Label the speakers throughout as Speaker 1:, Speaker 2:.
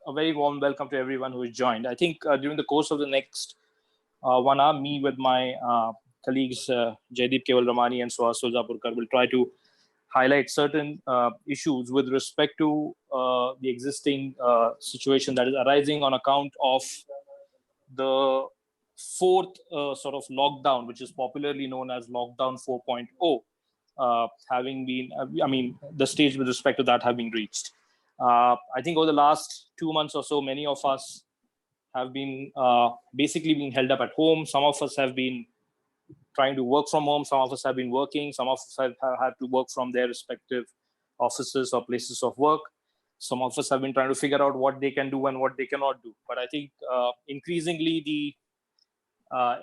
Speaker 1: a very warm welcome to everyone who has joined. I think during the course of the next 1 hour, me with my colleagues Jaideep Keval Ramani and Suhas Sulzapurkar will try to highlight certain issues with respect to the existing situation that is arising on account of the fourth sort of lockdown, which is popularly known as Lockdown 4.0, having been, the stage with respect to that having reached. I think over the last 2 months or so, many of us have been basically being held up at home. Some of us have been trying to work from home. Some of us have been working. Some of us have had to work from their respective offices or places of work. Some of us have been trying to figure out what they can do and what they cannot do. But I think increasingly the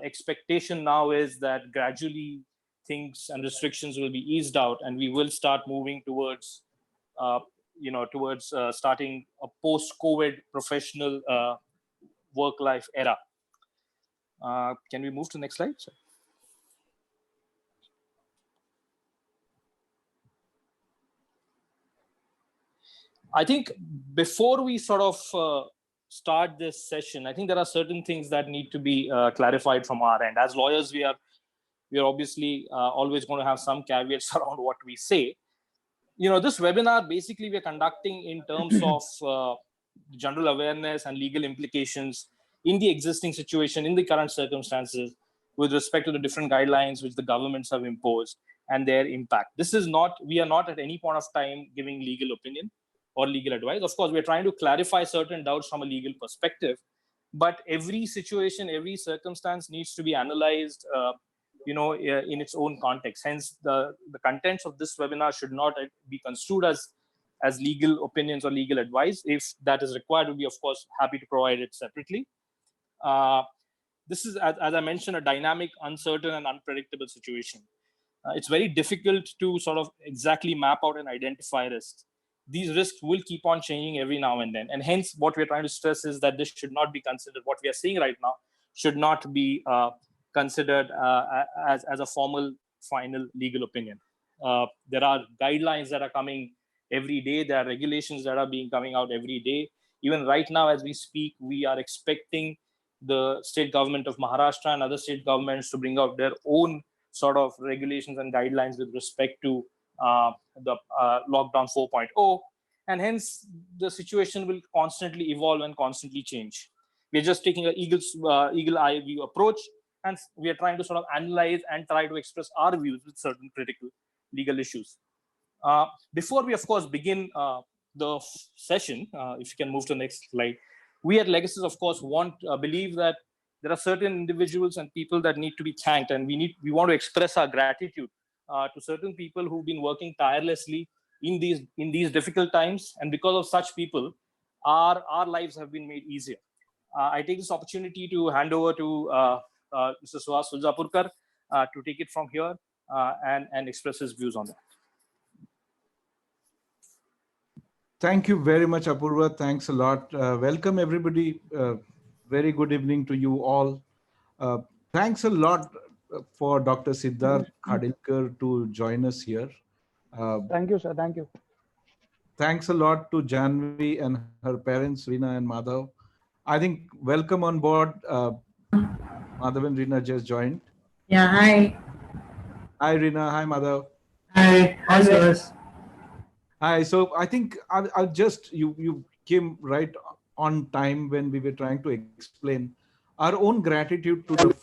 Speaker 1: expectation now is that gradually things and restrictions will be eased out, and we will start moving towards, starting a post-COVID professional work-life era. Can we move to the next slide? Sir? I think before we sort of start this session, I think there are certain things that need to be clarified from our end. As lawyers, we are obviously always going to have some caveats around what we say. This webinar basically we are conducting in terms of general awareness and legal implications in the existing situation, in the current circumstances, with respect to the different guidelines which the governments have imposed and their impact. We are not at any point of time giving legal opinion or legal advice. Of course, we're trying to clarify certain doubts from a legal perspective, but every situation, every circumstance needs to be analyzed, in its own context. Hence, the contents of this webinar should not be construed as legal opinions or legal advice. If that is required, we'll be, of course, happy to provide it separately. This is, as I mentioned, a dynamic, uncertain, and unpredictable situation. It's very difficult to sort of exactly map out and identify risks. These risks will keep on changing every now and then. And hence, what we're trying to stress is that this should not be considered, what we are seeing right now, should not be considered as a formal, final legal opinion. There are guidelines that are coming every day. There are regulations that are coming out every day. Even right now, as we speak, we are expecting the state government of Maharashtra and other state governments to bring out their own sort of regulations and guidelines with respect to the lockdown 4.0, and hence the situation will constantly evolve and constantly change. We're just taking an eagle eye view approach, and we are trying to sort of analyze and try to express our views with certain critical legal issues. Before we, of course, begin the session, if you can move to the next slide, we at Legacies, of course, believe that there are certain individuals and people that need to be thanked, and we want to express our gratitude to certain people who've been working tirelessly in these difficult times, and because of such people, our lives have been made easier. I take this opportunity to hand over to Mr. Suhas Sulzapurkar to take it from here and express his views on that.
Speaker 2: Thank you very much, Apurva. Thanks a lot. Welcome, everybody. Very good evening to you all. Thanks a lot for Dr. Siddharth Khadilkar to join us here.
Speaker 3: Thank you, sir. Thank you.
Speaker 2: Thanks a lot to Janvi and her parents, Reena and Madhav. I think welcome on board. Madhav and Reena just joined.
Speaker 4: Yeah, hi.
Speaker 2: Hi, Reena. Hi, Madhav.
Speaker 4: Hi. Hi, Suhas.
Speaker 2: Hi. So I think I'll just, you came right on time when we were trying to explain our own gratitude to the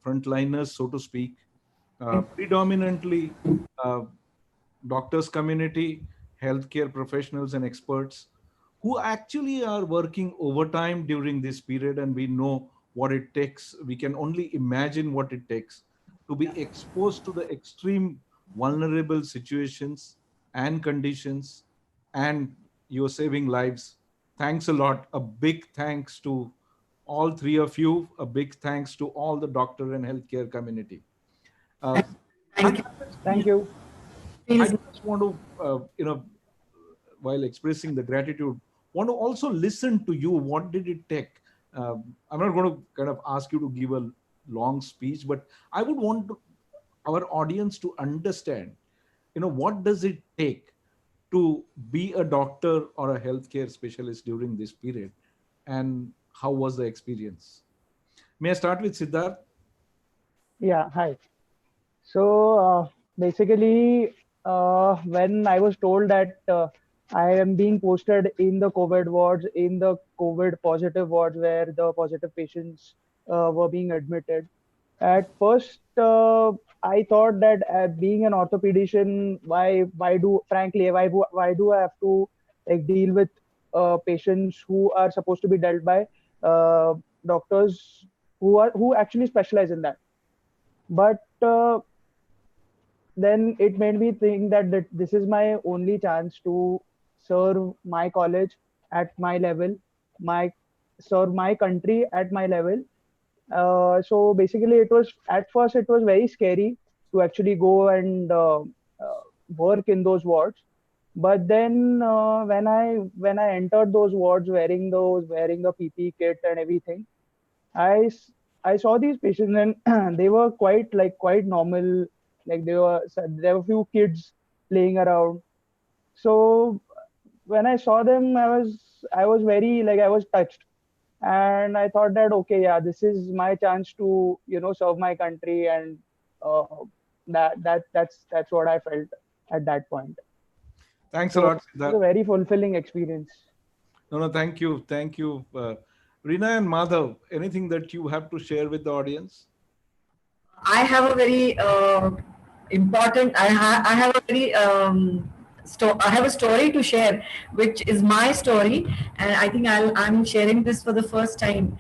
Speaker 2: frontliners, so to speak, predominantly doctors community, healthcare professionals and experts who actually are working overtime during this period, and we know what it takes. We can only imagine what it takes to be exposed to the extreme vulnerable situations and conditions, and you're saving lives. Thanks a lot. A big thanks to all three of you. A big thanks to all the doctor and healthcare community.
Speaker 4: Thank you.
Speaker 3: Thank you.
Speaker 2: I just want to, while expressing the gratitude, want to also listen to you. What did it take? I'm not going to kind of ask you to give a long speech, but I would want our audience to understand, what does it take to be a doctor or a healthcare specialist during this period, and how was the experience? May I start with Siddharth?
Speaker 3: Yeah, hi. So basically, when I was told that I am being posted in the COVID wards, in the COVID positive wards where the positive patients were being admitted, at first I thought that being an orthopedician, why do I have to like deal with patients who are supposed to be dealt by uh, doctors who actually specialize in that. But then it made me think that this is my only chance to serve my college at my level, my serve my country at my level. So basically, it was at first it was very scary to actually go and work in those wards. But then when I entered those wards wearing the PPE kit and everything, I s- I saw these patients and they were quite normal. Like there were few kids playing around. So when I saw them, I was very like I was touched, and I thought that okay, yeah, this is my chance to serve my country, and uh, that's what I felt at that point.
Speaker 2: Thanks a
Speaker 3: So
Speaker 2: lot,
Speaker 3: it was a
Speaker 2: Siddharth.
Speaker 3: very fulfilling experience.
Speaker 2: No, no, thank you. Thank you. Rina and Madhav, anything that you have to share with the audience?
Speaker 4: I have a very important. I have a very I have a story to share, which is my story, and I think I'm sharing this for the first time.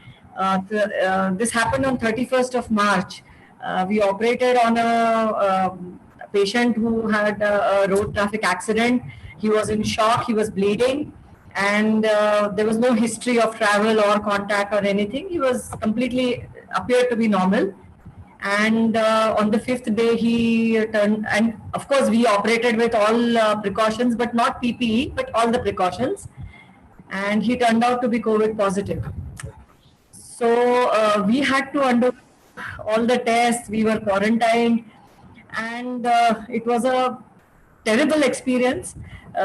Speaker 4: This happened on 31st of March. We operated on a patient who had a road traffic accident. He was in shock. He was bleeding, and there was no history of travel or contact or anything. He was completely appeared to be normal, and on the fifth day he turned, and of course we operated with all precautions, but not PPE, but all the precautions, and he turned out to be COVID positive. So we had to undergo all the tests, we were quarantined, and it was a terrible experience.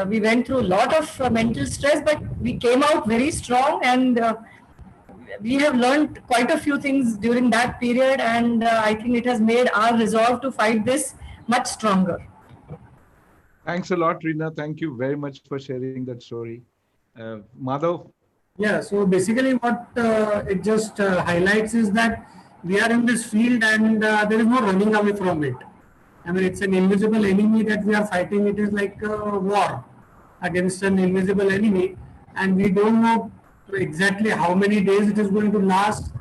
Speaker 4: We went through a lot of mental stress, but we came out very strong, and we have learned quite a few things during that period, and I think it has made our resolve to fight this much stronger.
Speaker 2: Thanks a lot, Rina. Thank you very much for sharing that story. Madhav?
Speaker 5: Yeah, so basically what it just highlights is that we are in this field and there is no running away from it. I mean, it's an invisible enemy that we are fighting. It is like a war against an invisible enemy, and we don't know exactly how many days it is going to last.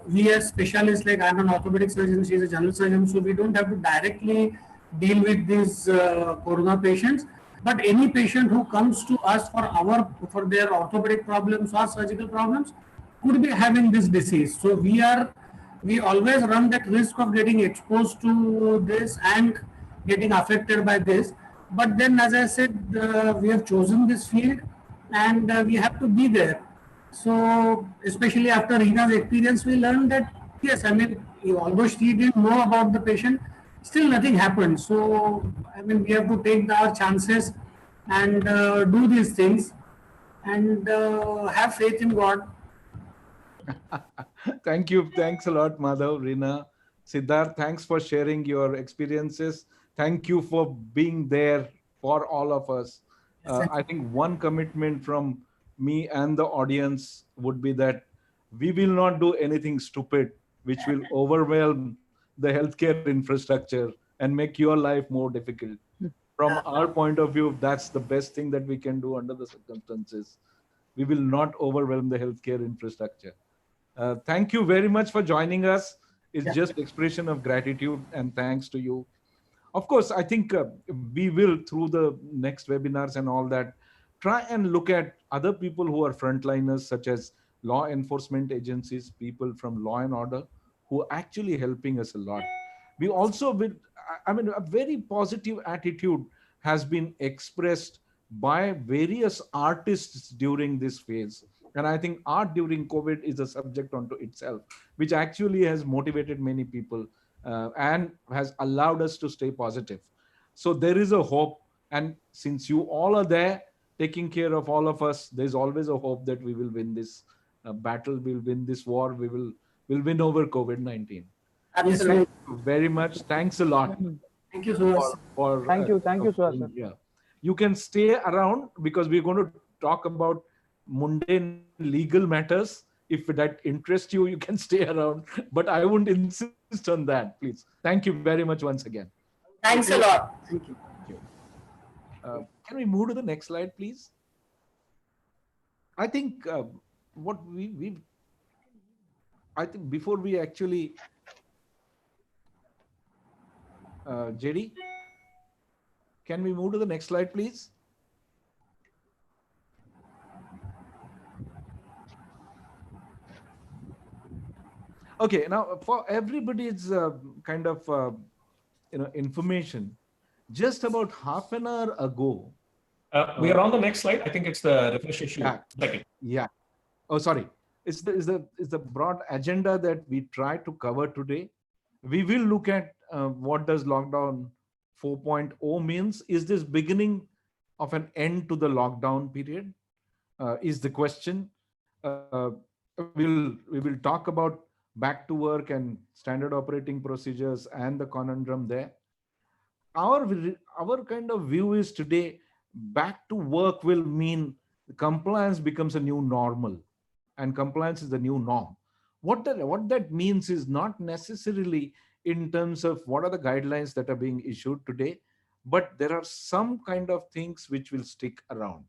Speaker 5: We as specialists, like I'm an orthopedic surgeon, she's a general surgeon, so we don't have to directly deal with these corona patients. But any patient who comes to us for their orthopedic problems or surgical problems could be having this disease. So we always run that risk of getting exposed to this and getting affected by this. But then, as I said, we have chosen this field and we have to be there. So, especially after Rina's experience, we learned that yes, I mean, although she didn't know about the patient, still nothing happened. So, I mean, we have to take our chances and do these things and have faith in God.
Speaker 2: Thank you. Thanks a lot, Madhav, Rina. Siddharth, thanks for sharing your experiences. Thank you for being there for all of us. I think one commitment from me and the audience would be that we will not do anything stupid which will overwhelm the healthcare infrastructure and make your life more difficult. From our point of view, that's the best thing that we can do under the circumstances. We will not overwhelm the healthcare infrastructure. Thank you very much for joining us. It's just expression of gratitude and thanks to you. Of course, I think we will, through the next webinars and all that, try and look at other people who are frontliners, such as law enforcement agencies, people from law and order, who are actually helping us a lot. We also will, I mean, a very positive attitude has been expressed by various artists during this phase. And I think art during COVID is a subject unto itself, which actually has motivated many people and has allowed us to stay positive. So there is a hope And since you all are there taking care of all of us, there's always a hope that we will win this battle, we'll win this war, we'll win over COVID-19.
Speaker 5: Yes,
Speaker 2: Thank
Speaker 5: right.
Speaker 2: you very much. Thanks a lot
Speaker 5: Thank you so much.
Speaker 2: for
Speaker 3: Thank you, sir.
Speaker 2: yeah. You can stay around because we're going to talk about mundane legal matters. If that interests you, you can stay around, but I won't insist on that, please. Thank you very much once again.
Speaker 4: Thanks a lot.
Speaker 5: Thank you.
Speaker 2: Thank you. Can we move to the next slide, please? I think what we I think before we actually JD, can we move to the next slide, please? Okay, now for everybody's kind of information, just about half an hour ago.
Speaker 6: We are on the next slide. I think it's the refresh issue.
Speaker 2: Yeah.
Speaker 6: Second.
Speaker 2: Yeah. Oh, sorry. It's the broad agenda that we try to cover today. We will look at what does lockdown 4.0 means. Is this beginning of an end to the lockdown period? Is the question. We will talk about back to work and standard operating procedures and the conundrum there. Our kind of view is today back to work will mean compliance becomes a new normal, and compliance is the new norm. What that means is not necessarily in terms of what are the guidelines that are being issued today, but there are some kind of things which will stick around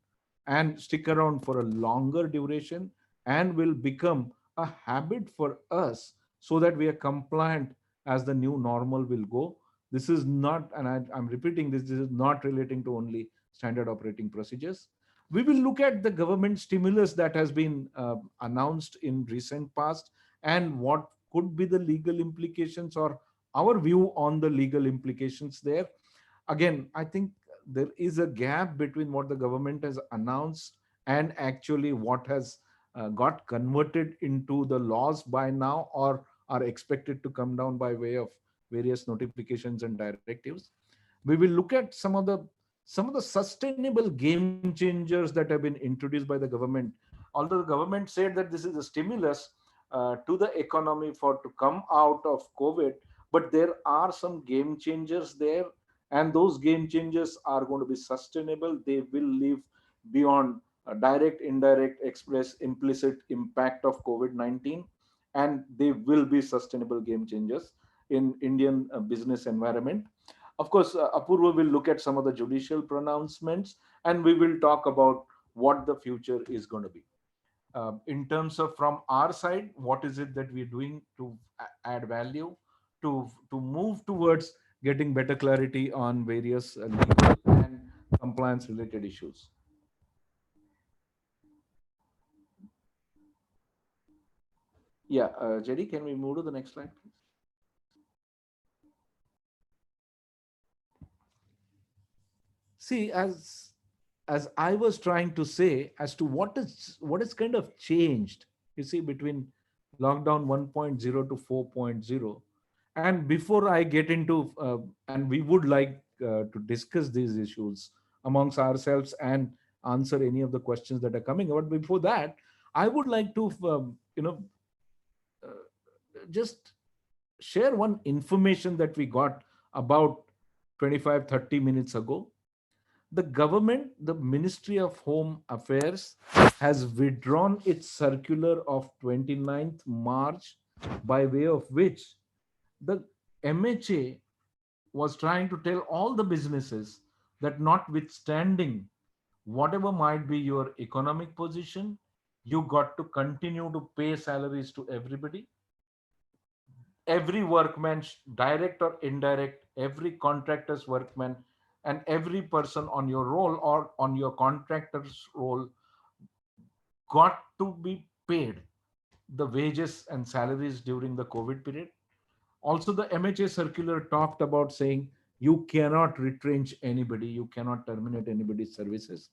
Speaker 2: for a longer duration and will become a habit for us so that we are compliant as the new normal will go. This is not, and I'm repeating this is not relating to only standard operating procedures. We will look at the government stimulus that has been announced in recent past and what could be the legal implications or our view on the legal implications there. Again, I think there is a gap between what the government has announced and actually what has got converted into the laws by now or are expected to come down by way of various notifications and directives. We will look at some of the sustainable game changers that have been introduced by the government. Although the government said that this is a stimulus to the economy for to come out of COVID, but there are some game changers there, and those game changers are going to be sustainable. They will live beyond direct, indirect, express, implicit impact of COVID-19, and they will be sustainable game changers in Indian business environment. Of course, Apurva will look at some of the judicial pronouncements, and we will talk about what the future is going to be. In terms of from our side, what is it that we're doing to add value, to move towards getting better clarity on various legal and compliance related issues. Yeah, Jerry, can we move to the next slide, please? See, as I was trying to say, as to what is kind of changed, you see, between lockdown 1.0 to 4.0. And before I get into, and we would like to discuss these issues amongst ourselves and answer any of the questions that are coming. But before that, I would like to, just share one information that we got about 25-30 minutes ago. The government, the Ministry of Home Affairs, has withdrawn its circular of 29th March, by way of which the MHA was trying to tell all the businesses that notwithstanding whatever might be your economic position, you got to continue to pay salaries to everybody. Every workman, direct or indirect, every contractor's workman, and every person on your roll or on your contractor's roll got to be paid the wages and salaries during the COVID period. Also, the MHA circular talked about saying you cannot retrench anybody, you cannot terminate anybody's services.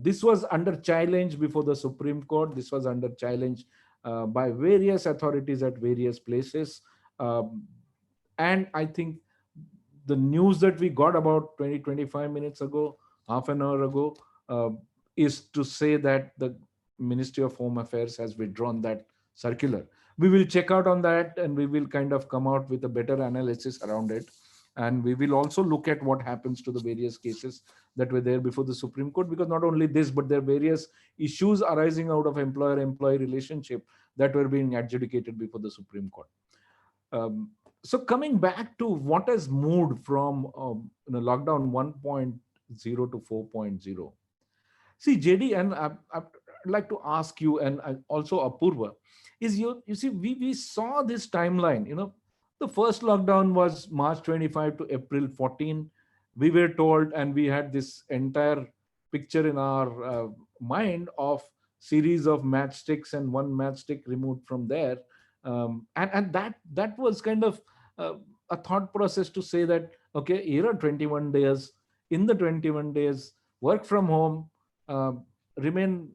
Speaker 2: This was under challenge before the Supreme Court. This was under challenge by various authorities at various places. And I think the news that we got about 20-25 minutes ago, half an hour ago, is to say that the Ministry of Home Affairs has withdrawn that circular. We will check out on that, and we will kind of come out with a better analysis around it. And we will also look at what happens to the various cases that were there before the Supreme Court, because not only this, but there are various issues arising out of employer-employee relationship that were being adjudicated before the Supreme Court. So coming back to what has moved from lockdown 1.0 to 4.0. See, JD, and I'd like to ask you, and also Apurva, is you see, we saw this timeline. The first lockdown was March 25 to April 14. We were told, and we had this entire picture in our mind of series of matchsticks and one matchstick removed from there. And that was kind of a thought process to say that, okay, here are 21 days. In the 21 days, work from home, remain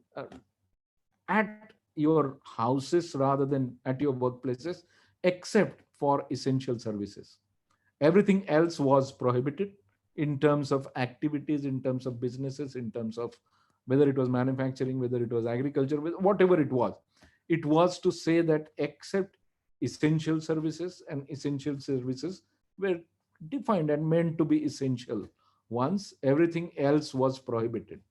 Speaker 2: at your houses rather than at your workplaces, except for essential services. Everything else was prohibited in terms of activities, in terms of businesses, in terms of whether it was manufacturing, whether it was agriculture, whatever it was. It was to say that except essential services, and essential services were defined and meant to be essential ones, everything else was prohibited.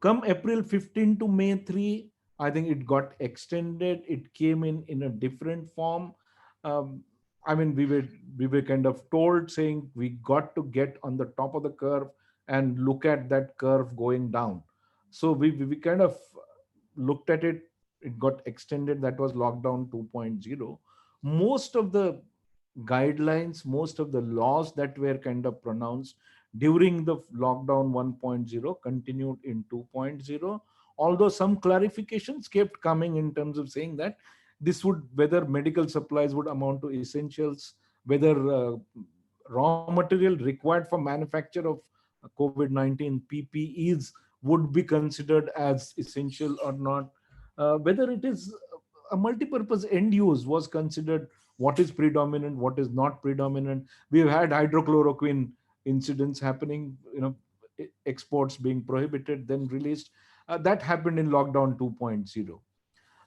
Speaker 2: Come April 15 to May 3, I think it got extended. It came in a different form. I mean, we were kind of told, saying we got to get on the top of the curve and look at that curve going down. So we kind of looked at it. It got extended. That was lockdown 2.0. Most of the guidelines, most of the laws that were kind of pronounced during the lockdown 1.0 continued in 2.0, although some clarifications kept coming in terms of saying that this would, whether medical supplies would amount to essentials, whether raw material required for manufacture of COVID-19 PPEs would be considered as essential or not, whether it is a multi-purpose end use was considered, what is predominant, what is not predominant. We've had hydrochloroquine incidents happening, exports being prohibited, then released. That happened in lockdown 2.0.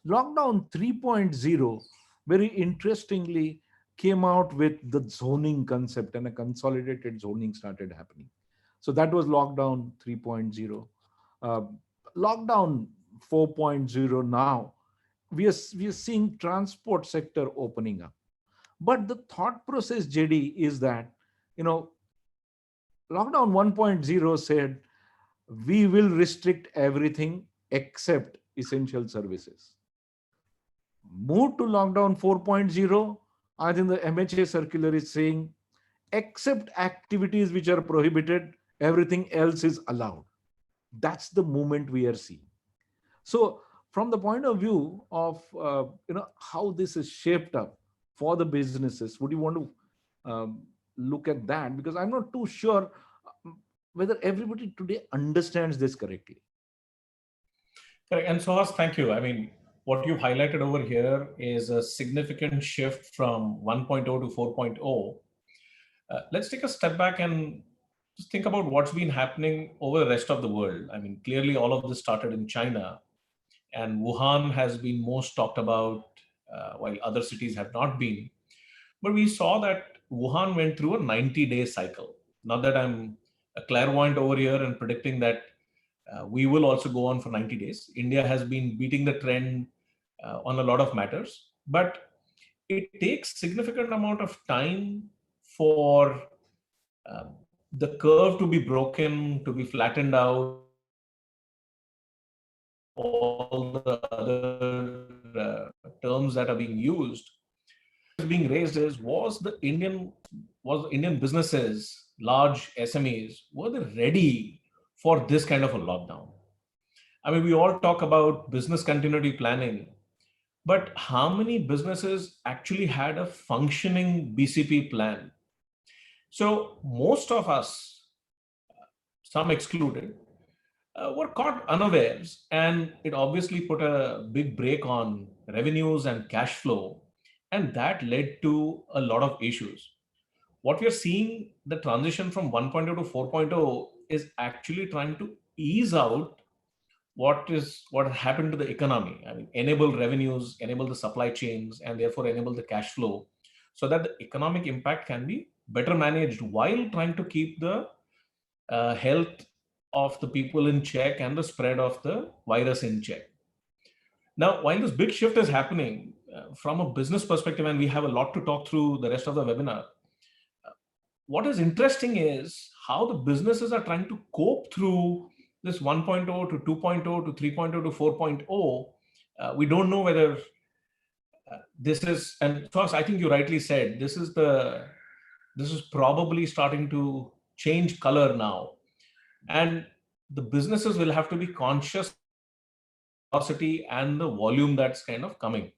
Speaker 2: Lockdown 3.0, very interestingly, came out with the zoning concept, and a consolidated zoning started happening. So that was lockdown 3.0. Lockdown 4.0 now, we are seeing transport sector opening up. But the thought process, JD, is that, lockdown 1.0 said we will restrict everything except essential services. Move to lockdown 4.0, I think the MHA circular is saying except activities which are prohibited, everything else is allowed. That's the movement we are seeing. So from the point of view of how this is shaped up for the businesses, would you want to look at that? Because I'm not too sure whether everybody today understands this correctly.
Speaker 6: Correct. And Suhas, thank you. I mean, what you've highlighted over here is a significant shift from 1.0 to 4.0. Let's take a step back and just think about what's been happening over the rest of the world. I mean, clearly all of this started in China, and Wuhan has been most talked about, while other cities have not been. But we saw that Wuhan went through a 90-day cycle. Not that I'm a clairvoyant over here and predicting that we will also go on for 90 days. India has been beating the trend on a lot of matters, but it takes significant amount of time for the curve to be broken, to be flattened out. All the other terms that are being used. What's being raised is, was the Indian businesses, large SMEs, were they ready for this kind of a lockdown? I mean, we all talk about business continuity planning, but how many businesses actually had a functioning BCP plan? So most of us, some excluded, were caught unawares, and it obviously put a big brake on revenues and cash flow, and that led to a lot of issues. what we are seeing, the transition from 1.0 to 4.0 is actually trying to ease out what happened to the economy. I mean, enable revenues, enable the supply chains, and therefore enable the cash flow, so that the economic impact can be better managed while trying to keep the health of the people in check and the spread of the virus in check. Now, while this big shift is happening from a business perspective, and we have a lot to talk through the rest of the webinar, what is interesting is how the businesses are trying to cope through this 1.0 to 2.0 to 3.0 to 4.0. We don't know whether this is, and first, I think you rightly said, this is probably starting to change color now. And the businesses will have to be conscious of the velocity and the volume that's kind of coming.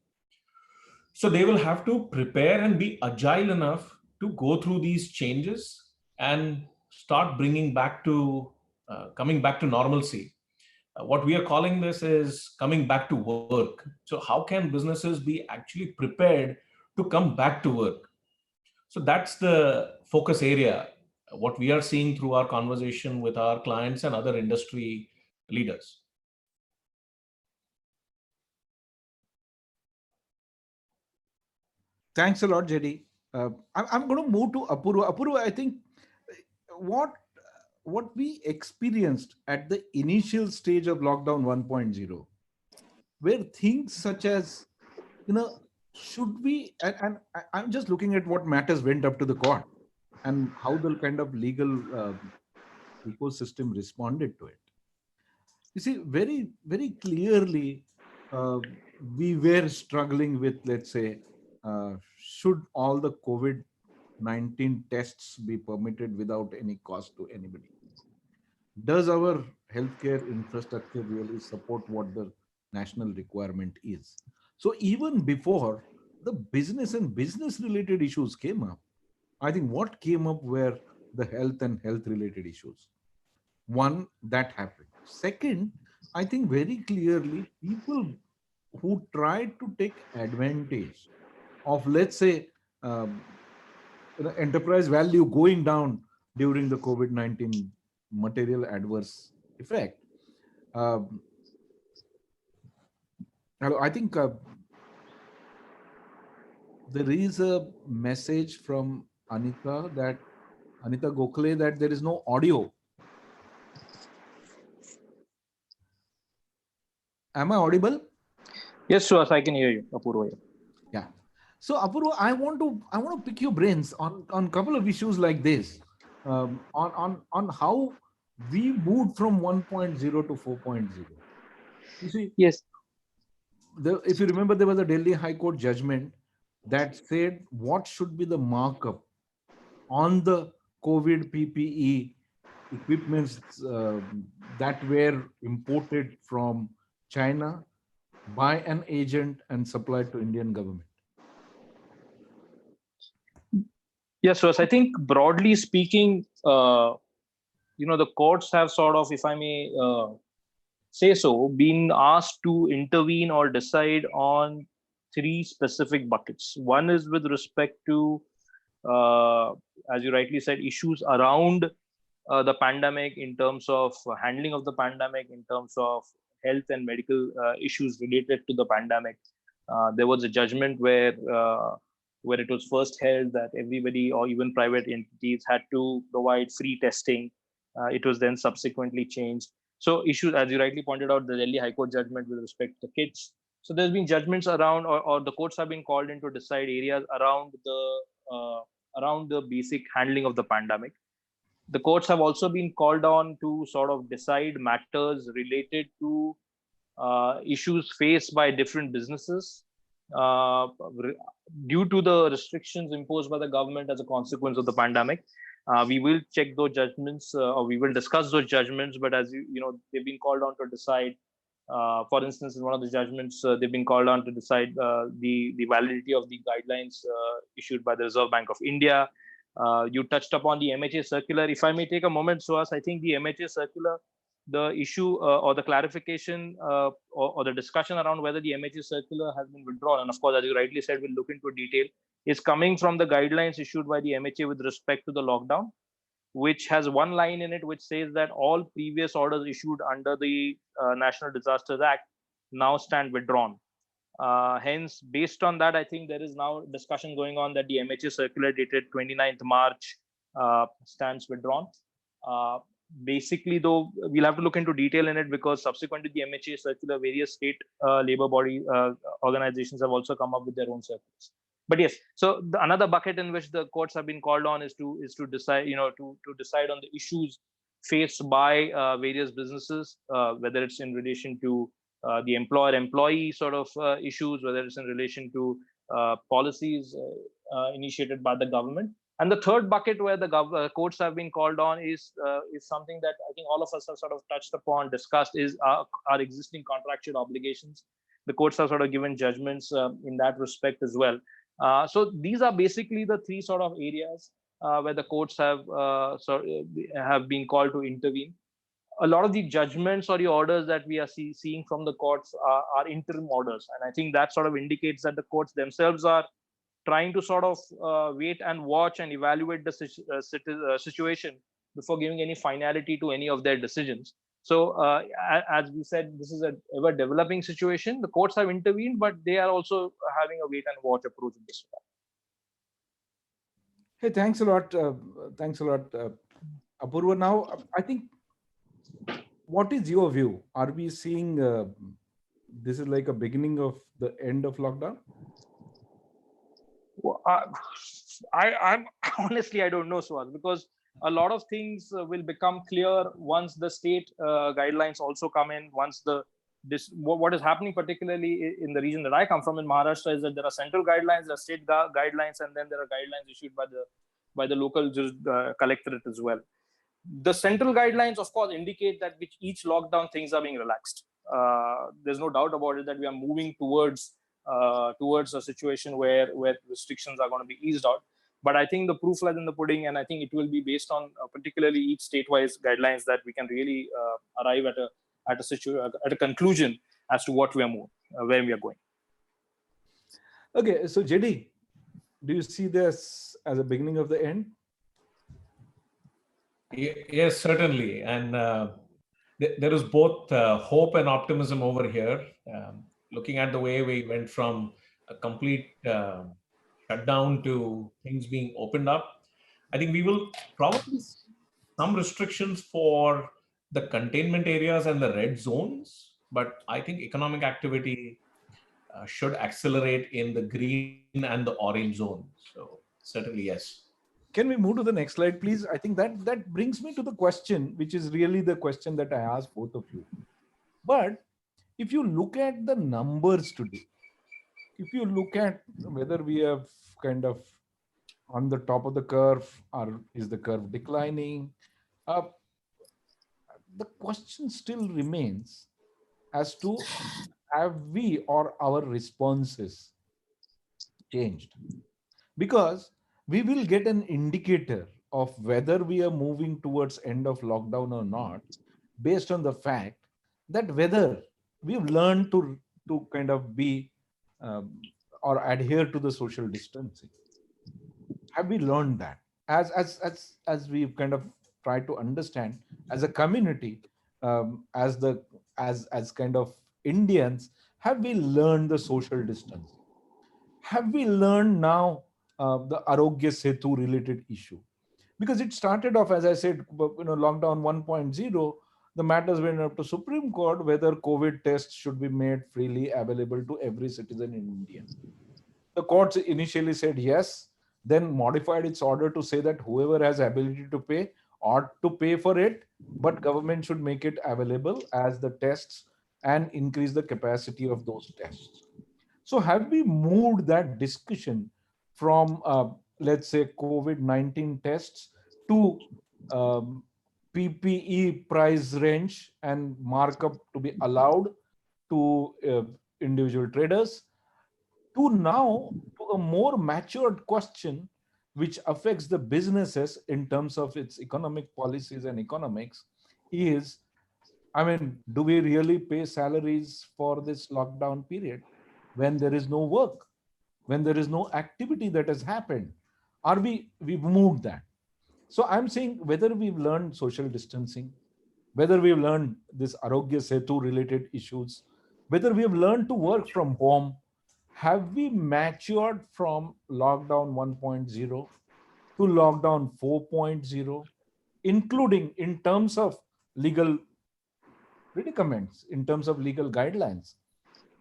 Speaker 6: So they will have to prepare and be agile enough to go through these changes and start bringing back to coming back to normalcy. What we are calling this is coming back to work. So how can businesses be actually prepared to come back to work? So that's the focus area, what we are seeing through our conversation with our clients and other industry leaders.
Speaker 2: Thanks a lot, JD. I'm going to move to Apurva. Apurva, I think what we experienced at the initial stage of lockdown 1.0, where things such as, should we, and I'm just looking at what matters went up to the court and how the kind of legal ecosystem responded to it. You see, very, very clearly, we were struggling with, let's say, should all the COVID-19 tests be permitted without any cost to anybody? Does our healthcare infrastructure really support what the national requirement is? So even before the business and business related issues came up, I think what came up were the health and health related issues. One, that happened. Second, I think very clearly people who tried to take advantage of, let's say, enterprise value going down during the COVID-19 material adverse effect. I think there is a message from Anita Gokhale that there is no audio. Am I audible?
Speaker 1: Yes, Suhas, I can hear you, Apurva.
Speaker 2: Yeah. So Apurva, I want to pick your brains on a couple of issues like this, on how we moved from 1.0 to 4.0. You see,
Speaker 1: yes,
Speaker 2: if you remember, there was a Delhi High Court judgment that said what should be the markup on the COVID PPE equipments that were imported from China by an agent and supplied to Indian government.
Speaker 1: Yes, Suhas, I think broadly speaking, the courts have sort of, if I may say so, been asked to intervene or decide on three specific buckets. One is with respect to, as you rightly said, issues around the pandemic in terms of handling of the pandemic, in terms of health and medical issues related to the pandemic. There was a judgment where it was first held that everybody or even private entities had to provide free testing. It was then subsequently changed. So issues, as you rightly pointed out, the Delhi High Court judgment with respect to kits. So there's been judgments around, or the courts have been called in to decide areas around the basic handling of the pandemic. The courts have also been called on to sort of decide matters related to issues faced by different businesses due to the restrictions imposed by the government as a consequence of the pandemic. We will check those judgments, or we will discuss those judgments. But as you know, they've been called on to decide. For instance, in one of the judgments, they've been called on to decide the validity of the guidelines issued by the Reserve Bank of India. You touched upon the MHA circular. If I may take a moment, Suhas, I think the MHA circular the issue or the clarification or the discussion around whether the MHA circular has been withdrawn, and of course, as you rightly said, we'll look into detail, is coming from the guidelines issued by the MHA with respect to the lockdown, which has one line in it which says that all previous orders issued under the National Disasters Act now stand withdrawn. Hence, based on that, I think there is now discussion going on that the MHA circular dated 29th March stands withdrawn. Basically, though, we'll have to look into detail in it, because subsequent to the MHA circular, various state labor body organizations have also come up with their own circulars. But yes, so another bucket in which the courts have been called on is to decide, to decide on the issues faced by various businesses, whether it's in relation to the employer-employee sort of issues, whether it's in relation to policies initiated by the government. And the third bucket where the courts have been called on is something that I think all of us have sort of touched upon, discussed, is our existing contractual obligations. The courts have sort of given judgments in that respect as well. So these are basically the three sort of areas where the courts have been called to intervene. A lot of the judgments or the orders that we are seeing from the courts are interim orders, and I think that sort of indicates that the courts themselves are trying to sort of wait and watch and evaluate the situation before giving any finality to any of their decisions. So as we said, this is an ever developing situation. The courts have intervened, but they are also having a wait and watch approach in this regard.
Speaker 2: Hey, thanks a lot. Thanks a lot, Apurva. Now, I think, what is your view? Are we seeing this is like a beginning of the end of lockdown?
Speaker 1: Well, I'm honestly, I don't know, Swaz, because a lot of things will become clear once the state guidelines also come in. Once what is happening, particularly in the region that I come from in Maharashtra, is that there are central guidelines, there are state guidelines, and then there are guidelines issued by the local collectorate as well. The central guidelines, of course, indicate that with each lockdown, things are being relaxed. There's no doubt about it that we are moving towards a situation where restrictions are going to be eased out. But I think the proof lies in the pudding, and I think it will be based on particularly each state-wise guidelines that we can really arrive at a conclusion as to what we are moving, where we are going.
Speaker 2: Okay, so JD, do you see this as a beginning of the end?
Speaker 6: Yes, certainly, and there is both hope and optimism over here. Looking at the way we went from a complete shutdown to things being opened up, I think we will probably see some restrictions for the containment areas and the red zones, but I think economic activity should accelerate in the green and the orange zones. So certainly, yes.
Speaker 2: Can we move to the next slide, please? I think that brings me to the question, which is really the question that I asked both of you. But if you look at the numbers today, if you look at whether we have kind of on the top of the curve, or is the curve declining, the question still remains as to, have we or our responses changed? Because we will get an indicator of whether we are moving towards end of lockdown or not based on the fact that whether we've learned to kind of be or adhere to the social distancing. Have we learned that as we've kind of tried to understand as a community, as kind of Indians, have we learned the social distance? Have we learned now the Arogya Setu related issue? Because it started off, as I said, lockdown 1.0, the matters went up to Supreme Court whether COVID tests should be made freely available to every citizen in India. The courts initially said yes, then modified its order to say that whoever has ability to pay ought to pay for it, but government should make it available as the tests and increase the capacity of those tests. So have we moved that discussion from, let's say, COVID-19 tests to PPE price range and markup to be allowed to individual traders, to now to a more matured question which affects the businesses in terms of its economic policies and economics, is I mean, do we really pay salaries for this lockdown period when there is no work, when there is no activity that has happened? Are we've moved that? So I'm saying whether we've learned social distancing, whether we've learned this Arogya Setu related issues, whether we have learned to work from home, have we matured from lockdown 1.0 to lockdown 4.0, including in terms of legal predicaments, in terms of legal guidelines,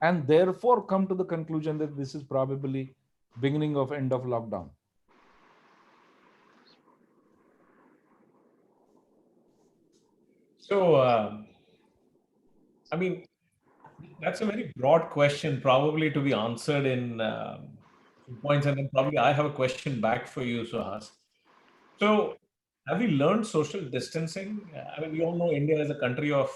Speaker 2: and therefore come to the conclusion that this is probably beginning of end of lockdown?
Speaker 6: So, I mean, that's a very broad question, probably to be answered in few points, and then probably I have a question back for you, Suhas. So, have we learned social distancing? I mean, we all know India is a country of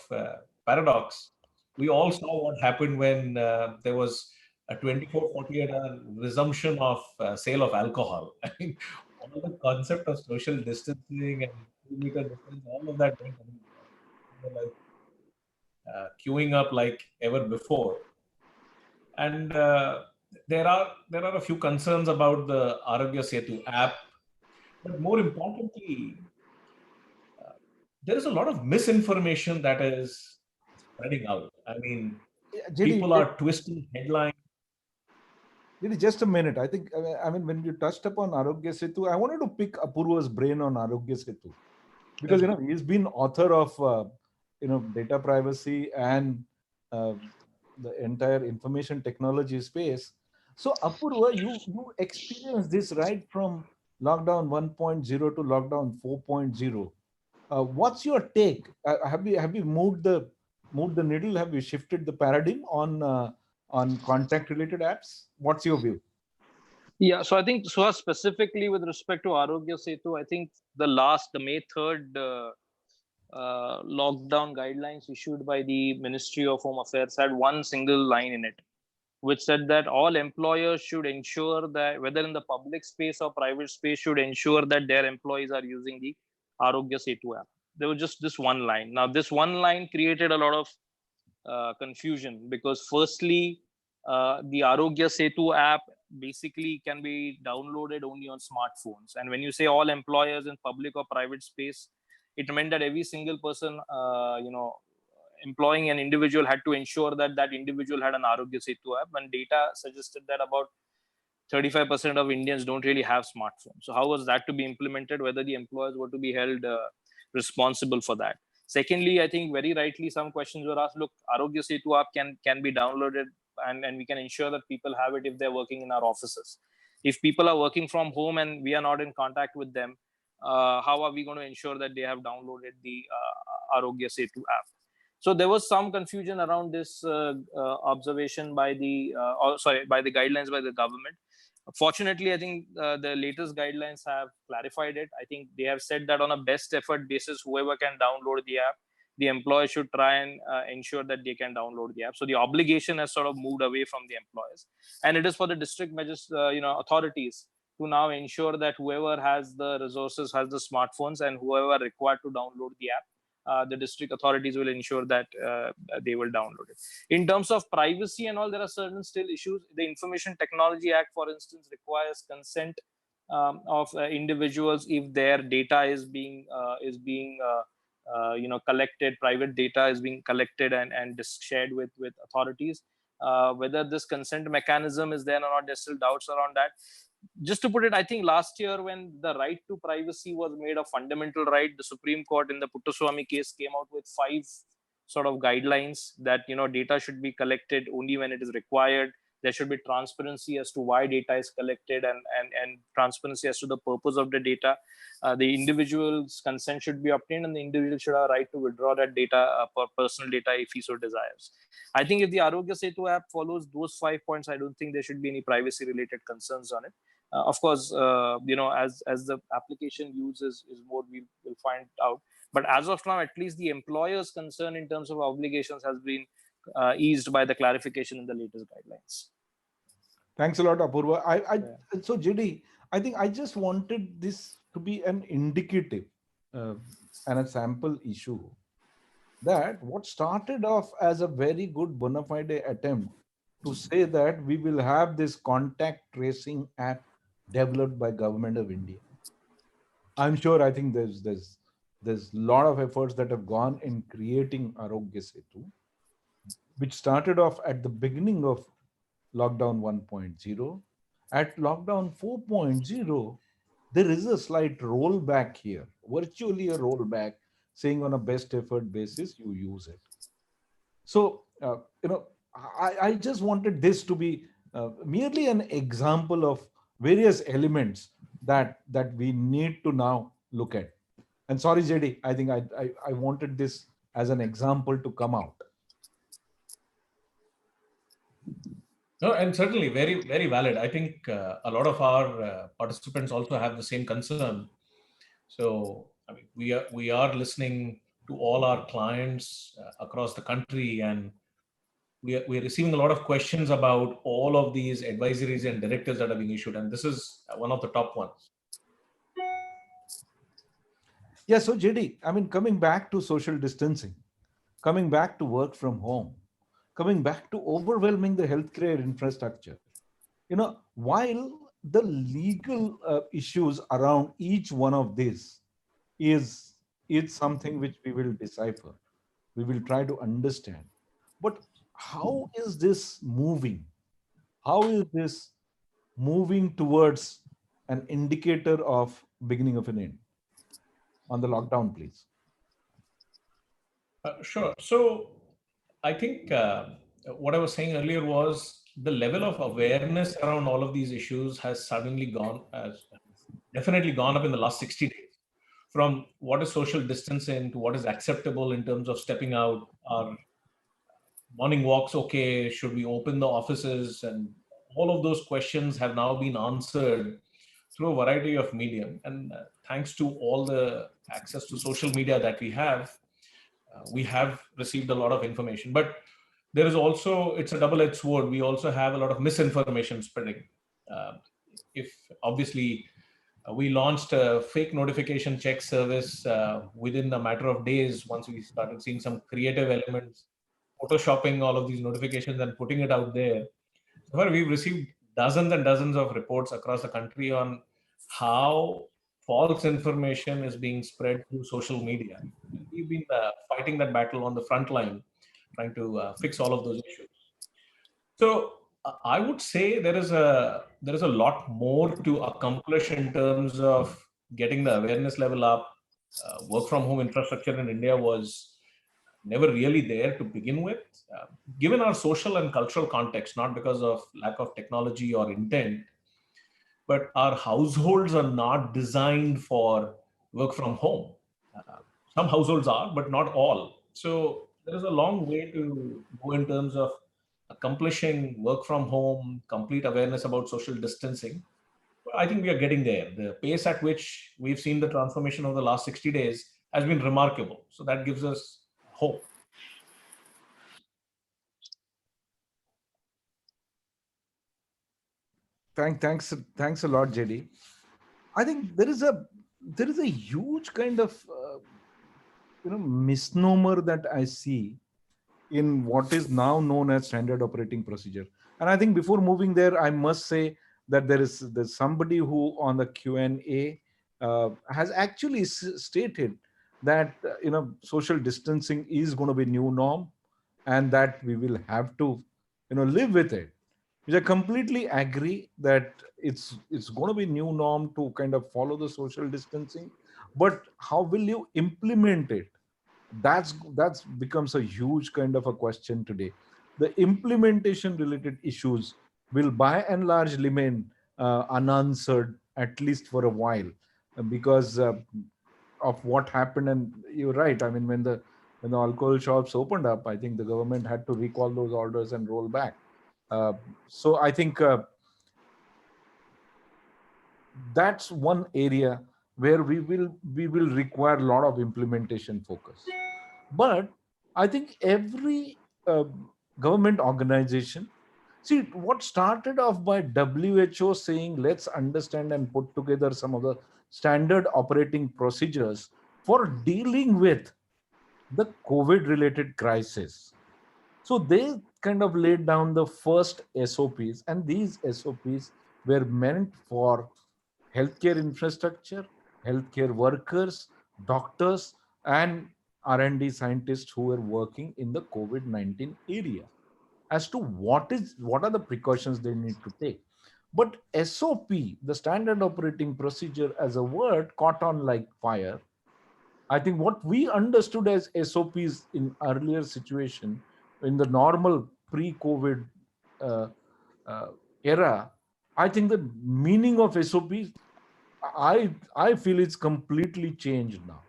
Speaker 6: paradox. We all saw what happened when there was a 24-48 hour resumption of sale of alcohol. I mean, all the concept of social distancing and 2 meter distance, all of that went away. We were like queuing up like ever before. And there are a few concerns about the Arogya Setu app, but more importantly, there is a lot of misinformation that is spreading out. I mean, people are twisting headlines.
Speaker 2: Just a minute. I think, I mean, when you touched upon Arogya Setu, I wanted to pick Apurva's brain on Arogya Setu, because, you know, he's been author of, data privacy and the entire information technology space. So Apurva, you experienced this right from lockdown 1.0 to lockdown 4.0. What's your take? Have you moved the needle? Have you shifted the paradigm on contact related apps? What's your view?
Speaker 1: Yeah, so I think Suha, specifically with respect to Arogya Setu, I think the May 3rd lockdown guidelines issued by the Ministry of Home Affairs had one single line in it, which said that all employers should ensure that, whether in the public space or private space, should ensure that their employees are using the Arogya Setu app. There was just this one line. Now, this one line created a lot of confusion, because firstly, the Arogya Setu app basically can be downloaded only on smartphones. And when you say all employers in public or private space, it meant that every single person, employing an individual had to ensure that that individual had an Arogya Setu app. And data suggested that about 35% of Indians don't really have smartphones. So how was that to be implemented? Whether the employers were to be held responsible for that. Secondly, I think very rightly some questions were asked. Look, Arogya Setu app can be downloaded, and we can ensure that people have it if they're working in our offices. If people are working from home and we are not in contact with them, how are we going to ensure that they have downloaded the Arogya Setu app? So there was some confusion around this observation by the guidelines by the government. Fortunately, I think the latest guidelines have clarified it. I think they have said that on a best effort basis, whoever can download the app, the employer should try and ensure that they can download the app. So the obligation has sort of moved away from the employers, and it is for the district authorities to now ensure that whoever has the resources, has the smartphones, and whoever are required to download the app, the district authorities will ensure that they will download it. In terms of privacy and all, there are certain still issues. The Information Technology Act, for instance, requires consent of individuals if their data is being collected. Private data is being collected and shared with authorities. Whether this consent mechanism is there or not, there's still doubts around that. Just to put it, I think last year when the right to privacy was made a fundamental right, the Supreme Court in the Puttaswamy case came out with 5 sort of guidelines that, data should be collected only when it is required. There should be transparency as to why data is collected, and transparency as to the purpose of the data. The individual's consent should be obtained, and the individual should have a right to withdraw that data, personal data, if he so desires. I think if the Arogya Setu app follows those 5 points, I don't think there should be any privacy related concerns on it. Of course, as the application uses is more, we will find out. But as of now, at least the employer's concern in terms of obligations has been eased by the clarification in the latest guidelines.
Speaker 2: Thanks a lot, Apurva. So JD, I think I just wanted this to be an indicative and a sample issue, that what started off as a very good bona fide attempt to say that we will have this contact tracing app developed by Government of India. I'm sure, I think there's a lot of efforts that have gone in creating Arogya Setu, which started off at the beginning of lockdown 1.0. At lockdown 4.0, there is a slight rollback here, virtually a rollback, saying on a best effort basis, you use it. So, I just wanted this to be merely an example of various elements that we need to now look at. And sorry, JD, I think I wanted this as an example to come out.
Speaker 6: No, and certainly very, very valid. I think a lot of our participants also have the same concern. So, I mean, we are listening to all our clients across the country, and we're receiving a lot of questions about all of these advisories and directives that are being issued, and this is one of the top ones.
Speaker 2: Yeah, so JD, I mean, coming back to social distancing, coming back to work from home, coming back to overwhelming the healthcare infrastructure, while the legal issues around each one of these is something which we will decipher, we will try to understand. But how is this moving? How is this moving towards an indicator of beginning of an end? On the lockdown, please.
Speaker 6: Sure. So I think what I was saying earlier was the level of awareness around all of these issues has definitely gone up in the last 60 days. From what is social distancing to what is acceptable in terms of stepping out, are morning walks okay, should we open the offices, and all of those questions have now been answered through a variety of medium. And thanks to all the access to social media that we have received a lot of information. But there is also, it's a double-edged sword. We also have a lot of misinformation spreading. If obviously we launched a fake notification check service within a matter of days, once we started seeing some creative elements, photoshopping all of these notifications and putting it out there. So far, we've received dozens and dozens of reports across the country on how false information is being spread through social media. We've been fighting that battle on the front line, trying to fix all of those issues. So I would say there is a lot more to accomplish in terms of getting the awareness level up. Work from home infrastructure in India was never really there to begin with, given our social and cultural context, not because of lack of technology or intent, but our households are not designed for work from home. Some households are, but not all. So there is a long way to go in terms of accomplishing work from home, complete awareness about social distancing. I think we are getting there. The pace at which we've seen the transformation over the last 60 days has been remarkable. So that gives us hope.
Speaker 2: Thanks a lot, JD. I think there is a huge kind of misnomer that I see in what is now known as standard operating procedure. And I think before moving there, I must say that there's somebody who on the Q&A has actually stated that social distancing is going to be new norm, and that we will have to live with it. Which I completely agree that it's going to be new norm to kind of follow the social distancing, but how will you implement it? That's becomes a huge kind of a question today. The implementation related issues will by and large remain unanswered, at least for a while, because of what happened. And you're right, I mean, when the alcohol shops opened up, I think the government had to recall those orders and roll back. So I think that's one area where we will require a lot of implementation focus. But I think every government organization, see, what started off by WHO saying, let's understand and put together some of the standard operating procedures for dealing with the COVID related crisis. So they kind of laid down the first SOPs, and these SOPs were meant for healthcare infrastructure, healthcare workers, doctors, and R&D scientists who were working in the COVID-19 area as to what are the precautions they need to take. But SOP, the standard operating procedure as a word, caught on like fire. I think what we understood as SOPs in earlier situation, in the normal pre-COVID uh, uh, era, I think the meaning of SOPs, I feel it's completely changed now.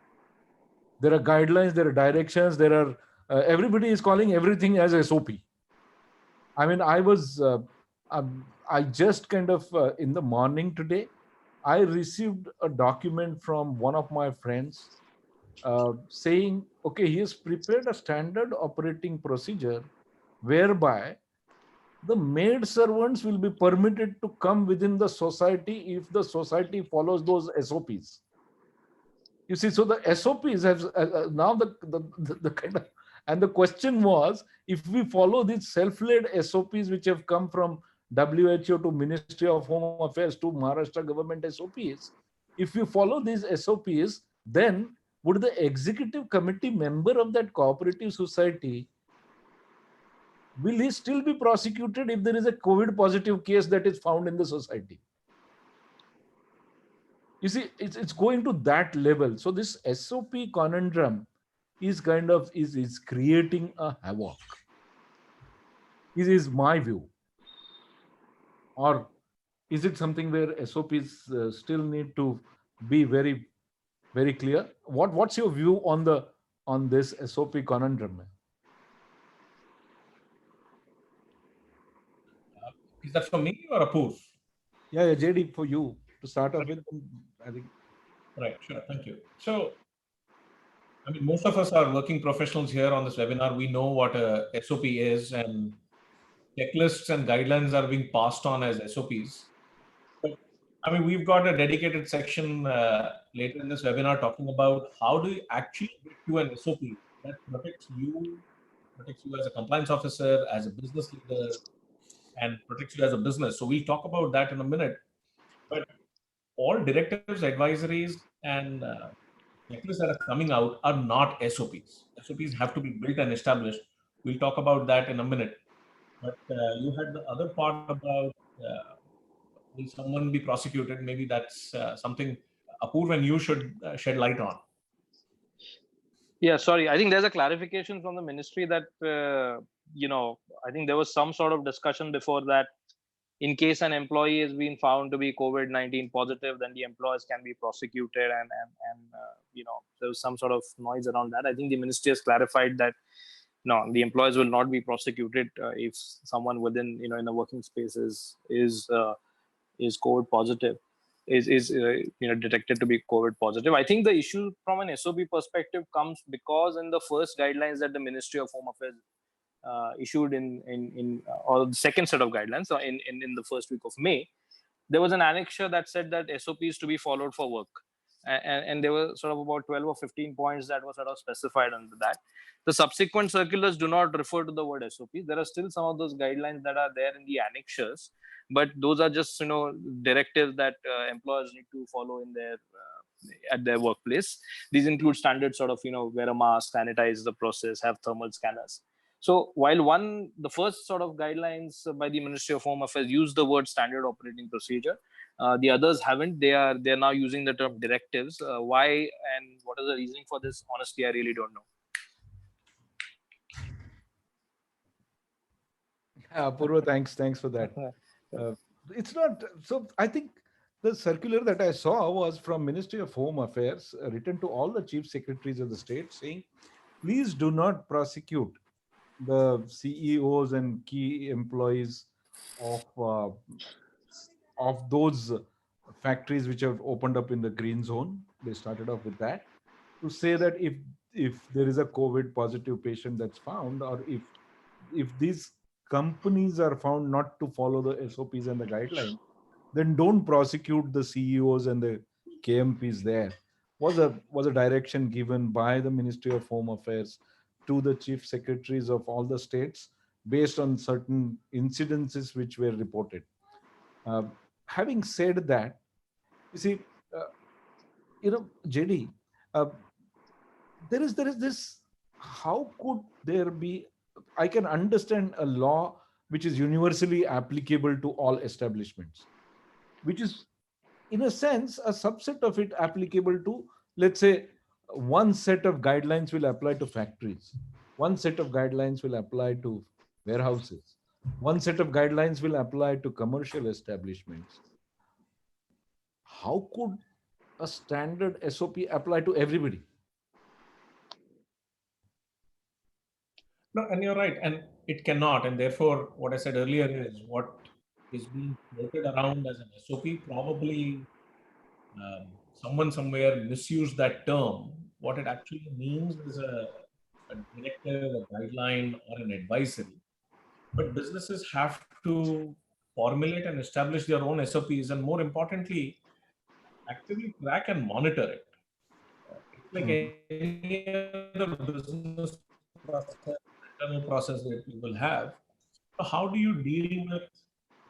Speaker 2: There are guidelines, there are directions, there are everybody is calling everything as SOP. I mean, I just kind of in the morning today, I received a document from one of my friends saying, okay, he has prepared a standard operating procedure whereby the maid servants will be permitted to come within the society if the society follows those SOPs. You see, so the SOPs have now the kind of, and the question was, if we follow these self-led SOPs which have come from WHO to Ministry of Home Affairs to Maharashtra government SOPs, if we follow these SOPs, then would the executive committee member of that cooperative society, will he still be prosecuted if there is a COVID positive case that is found in the society? You see, it's going to that level. So this SOP conundrum is kind of is creating a havoc. Is my view. Or is it something where SOPs still need to be very, very clear? What's your view on this SOP conundrum?
Speaker 6: Is that for me or Apoor?
Speaker 2: Yeah, JD, for you to start off with, I think.
Speaker 6: Right, sure, thank you. So, I mean, most of us are working professionals here on this webinar. We know what a SOP is, and checklists and guidelines are being passed on as SOPs. But, I mean, we've got a dedicated section later in this webinar talking about how do you actually get to an SOP that protects you as a compliance officer, as a business leader, and protects you as a business. So we'll talk about that in a minute. But all directives, advisories, and checklists that are coming out are not SOPs. SOPs have to be built and established. We'll talk about that in a minute. But you had the other part about will someone be prosecuted? Maybe that's something Apoor and you should shed light on.
Speaker 1: Yeah, sorry. I think there's a clarification from the ministry that, I think there was some sort of discussion before that in case an employee has been found to be COVID-19 positive, then the employers can be prosecuted. And there was some sort of noise around that. I think the ministry has clarified that, no, the employers will not be prosecuted if someone within, in the working space is COVID positive. Is detected to be COVID positive. I think the issue from an SOP perspective comes because in the first guidelines that the Ministry of Home Affairs issued or the second set of guidelines in the first week of May, there was an annexure that said that SOPs to be followed for work. And there were sort of about 12 or 15 points that were sort of specified under that. The subsequent circulars do not refer to the word SOPs. There are still some of those guidelines that are there in the annexures, but those are just directives that employers need to follow in their at their workplace. These include standard sort of wear a mask, sanitize the process, have thermal scanners. So while the first sort of guidelines by the Ministry of Home Affairs use the word standard operating procedure, the others haven't. They're now using the term directives. Why and what is the reasoning for this? Honestly, I really don't know.
Speaker 2: Yeah, Purva, thanks for that. It's not so. I think the circular that I saw was from Ministry of Home Affairs, written to all the chief secretaries of the state, saying, please do not prosecute the CEOs and key employees of those factories which have opened up in the green zone. They started off with that to say that if there is a COVID positive patient that's found, or if these companies are found not to follow the SOPs and the guidelines, then don't prosecute the CEOs and the KMPs there. was a direction given by the Ministry of Home Affairs to the chief secretaries of all the states based on certain incidences which were reported. Uh, Having said that, you see, uh, JD, uh, there is this. How could there be? I can understand a law which is universally applicable to all establishments, which is in a sense a subset of it applicable to, let's say, one set of guidelines will apply to factories, one set of guidelines will apply to warehouses, one set of guidelines will apply to commercial establishments. How could a standard SOP apply to everybody?
Speaker 6: No, and you're right, and it cannot. And therefore, what I said earlier is what is being floated around as an SOP probably someone somewhere misused that term. What it actually means is a directive, a guideline, or an advisory. But businesses have to formulate and establish their own SOPs, and more importantly, actively track and monitor it. It's like any other business process, internal process that we will have. So how do you deal with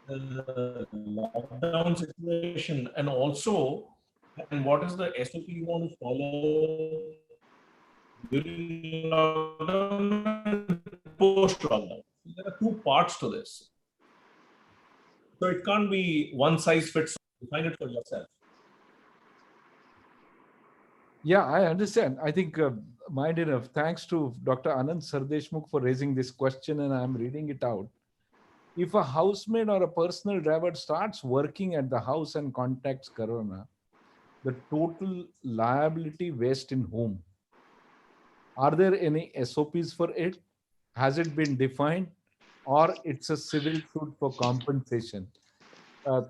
Speaker 6: the lockdown situation, and also, and what is the SOP you want to follow during lockdown and post lockdown? There are two parts to this. So it can't be one size fits all. Define it for yourself.
Speaker 2: Yeah, I understand. I think, mind enough, thanks to Dr. Anand Sardeshmukh for raising this question, and I'm reading it out. If a housemaid or a personal driver starts working at the house and contacts corona, the total liability vests in whom? Are there any SOPs for it? Has it been defined? Or it's a civil suit for compensation?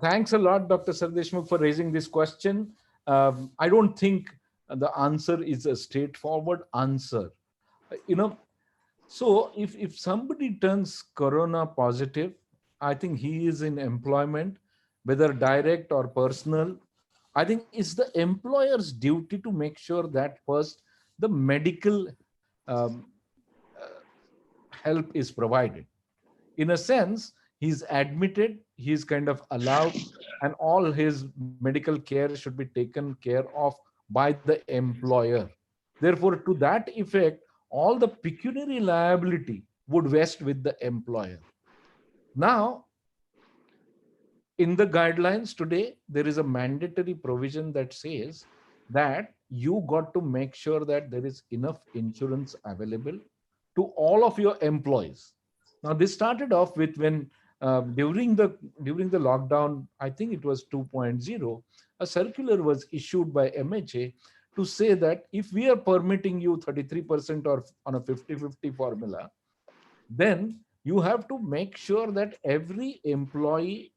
Speaker 2: Thanks a lot, Dr. Sardeshmukh, for raising this question. I don't think the answer is a straightforward answer. You know, so if somebody turns corona positive, I think he is in employment, whether direct or personal. I think it's the employer's duty to make sure that first the medical um, help is provided. In a sense, he's admitted, he's kind of allowed, and all his medical care should be taken care of by the employer. Therefore, to that effect, all the pecuniary liability would vest with the employer. Now, in the guidelines today, there is a mandatory provision that says that you got to make sure that there is enough insurance available to all of your employees. Now, this started off with when during the lockdown, I think it was 2.0, a circular was issued by MHA to say that if we are permitting you 33% or on a 50-50 formula, then you have to make sure that every employee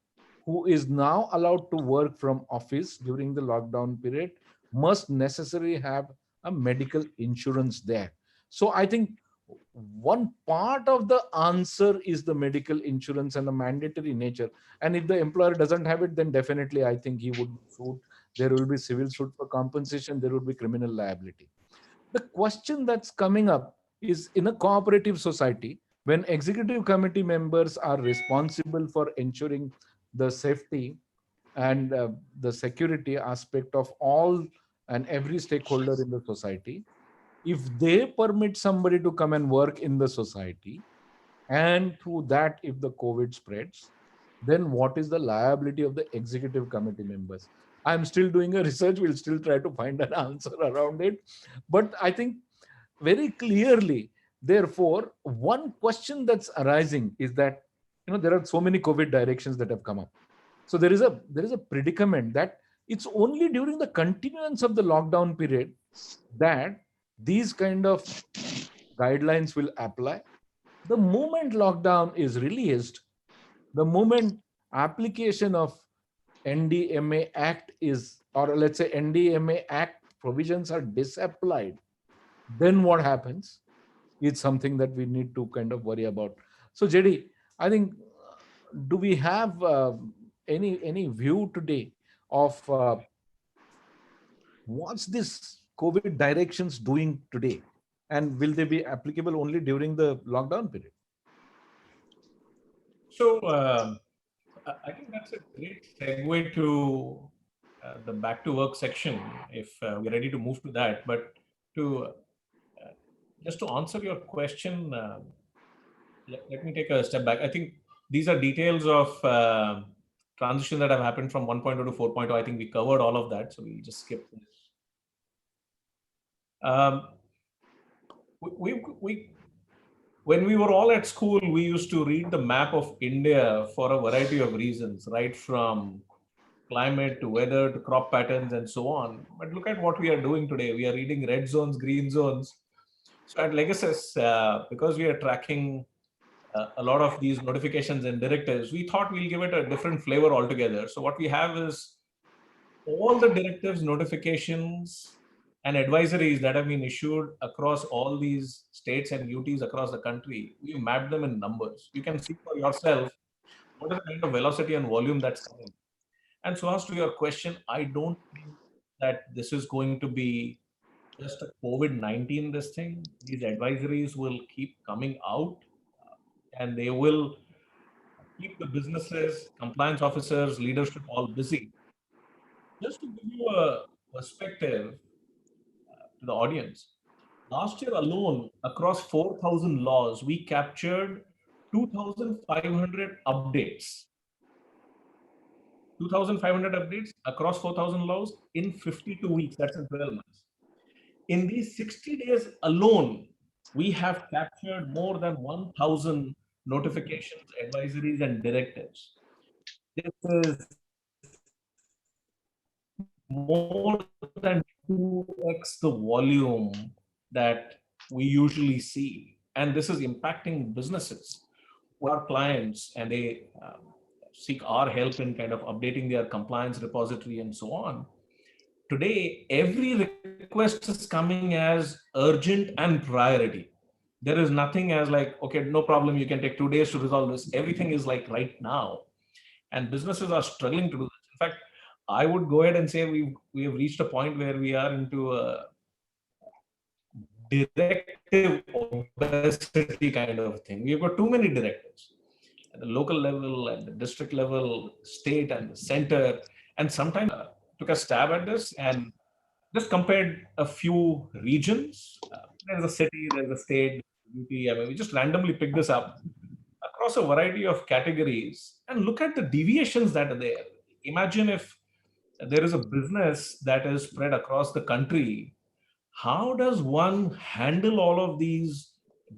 Speaker 2: who is now allowed to work from office during the lockdown period must necessarily have a medical insurance there. So I think one part of the answer is the medical insurance and the mandatory nature. And if the employer doesn't have it, then definitely I think he would suit. There will be civil suit for compensation. There will be criminal liability. The question that's coming up is, in a cooperative society, when executive committee members are responsible for ensuring the safety and the security aspect of all and every stakeholder in the society, if they permit somebody to come and work in the society, and through that if the COVID spreads, then what is the liability of the executive committee members? I'm still doing a research, we'll still try to find an answer around it. But I think very clearly, therefore, one question that's arising is that, there are so many COVID directions that have come up. So there is a predicament that it's only during the continuance of the lockdown period that these kind of guidelines will apply. The moment lockdown is released, the moment application of NDMA Act is, or let's say NDMA Act provisions are disapplied, then what happens? It's something that we need to kind of worry about. So JD, I think, do we have any view today of what's this COVID directions doing today? And will they be applicable only during the lockdown period?
Speaker 6: So I think that's a great segue to the back to work section, if we're ready to move to that. But to just to answer your question, let me take a step back. I think these are details of transition that have happened from 1.0 to 4.0. I think we covered all of that, so we'll just skip this. When we were all at school, we used to read the map of India for a variety of reasons, right from climate to weather to crop patterns and so on. But look at what we are doing today. We are reading red zones, green zones. So at Legacy, because we are tracking a lot of these notifications and directives, we thought we'll give it a different flavor altogether. So what we have is all the directives, notifications, and advisories that have been issued across all these states and UTs across the country. We mapped them in numbers. You can see for yourself what is the kind of velocity and volume that's coming. And so as to your question, I don't think that this is going to be just a COVID-19 this thing. These advisories will keep coming out and they will keep the businesses, compliance officers, leadership all busy. Just to give you a perspective to the audience, last year alone, across 4,000 laws, we captured 2,500 updates. 2,500 updates across 4,000 laws in 52 weeks. That's in 12 months. In these 60 days alone, we have captured more than 1,000 notifications, advisories, and directives. This is more than 2x the volume that we usually see. And this is impacting businesses, our clients, and they seek our help in kind of updating their compliance repository and so on. Today, every request is coming as urgent and priority. There is nothing as like, okay, no problem, you can take 2 days to resolve this. Everything is like right now. And businesses are struggling to do this. In fact, I would go ahead and say we have reached a point where we are into a directive obesity kind of thing. We've got too many directives at the local level, at the district level, state and the center. And sometimes took a stab at this and just compared a few regions. There's a city, there's a state, UP. I mean, we just randomly picked this up across a variety of categories and look at the deviations that are there. Imagine if there is a business that is spread across the country. How does one handle all of these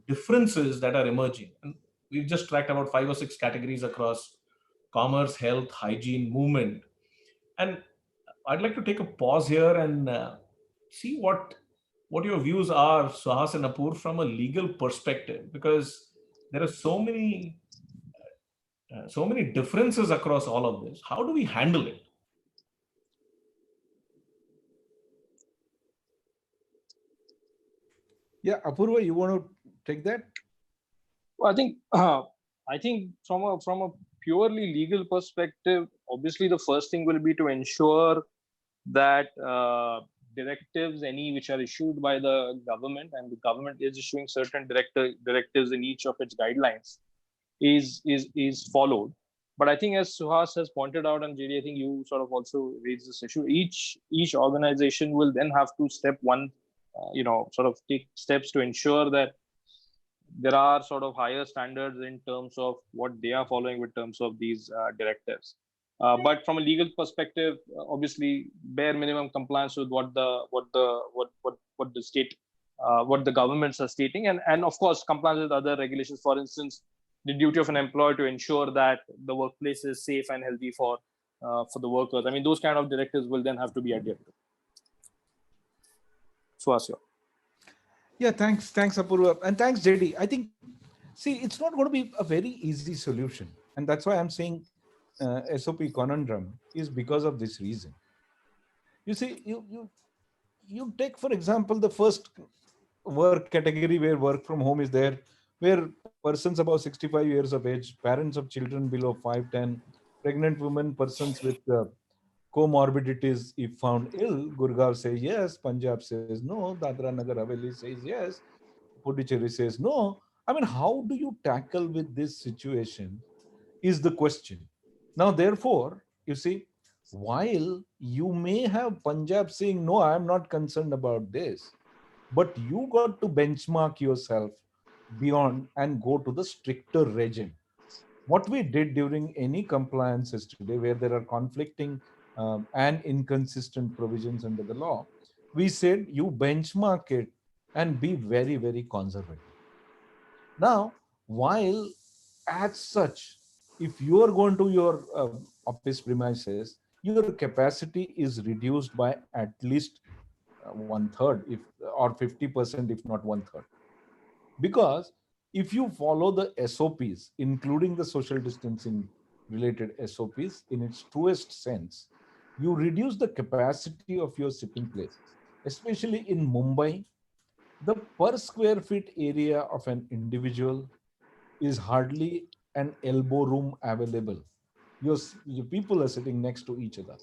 Speaker 6: differences that are emerging? And we've just tracked about 5 or 6 categories across commerce, health, hygiene, movement. And I'd like to take a pause here and see what your views are, Suhas and Apur, from a legal perspective, because there are so many differences across all of this. How do we handle it?
Speaker 2: Yeah, Apurva, you want to take that?
Speaker 1: Well, I think from a purely legal perspective, obviously the first thing will be to ensure that directives, any which are issued by the government, and the government is issuing certain directives in each of its guidelines, is followed. But I think, as Suhas has pointed out, and JD, I think you sort of also raised this issue. Each organization will then have to sort of take steps to ensure that there are sort of higher standards in terms of what they are following in terms of these directives. But from a legal perspective, obviously, bare minimum compliance with what the state, what the governments are stating, and of course compliance with other regulations. For instance, the duty of an employer to ensure that the workplace is safe and healthy for the workers. I mean, those kind of directives will then have to be adhered to. So, Asya.
Speaker 2: Yeah, thanks, Apurva, and thanks, JD. I think, see, it's not going to be a very easy solution, and that's why I'm saying SOP conundrum is because of this reason. You see, you take, for example, the first work category where work from home is there, where persons above 65 years of age, parents of children below 5, 10, pregnant women, persons with comorbidities if found ill. Gurgaon says yes, Punjab says no, Dadra Nagar Haveli says yes, Puducherry says no. I mean, how do you tackle with this situation is the question. Now, therefore, you see, while you may have Punjab saying, no, I'm not concerned about this, but you got to benchmark yourself beyond and go to the stricter regime. What we did during any compliances today, where there are conflicting and inconsistent provisions under the law, we said you benchmark it and be very, very conservative. Now, while as such, if you are going to your office premises, your capacity is reduced by at least one third, if or 50%, if not one third. Because if you follow the SOPs, including the social distancing related SOPs in its truest sense, you reduce the capacity of your sitting places, especially in Mumbai. The per square feet area of an individual is hardly an elbow room available. Your people are sitting next to each other,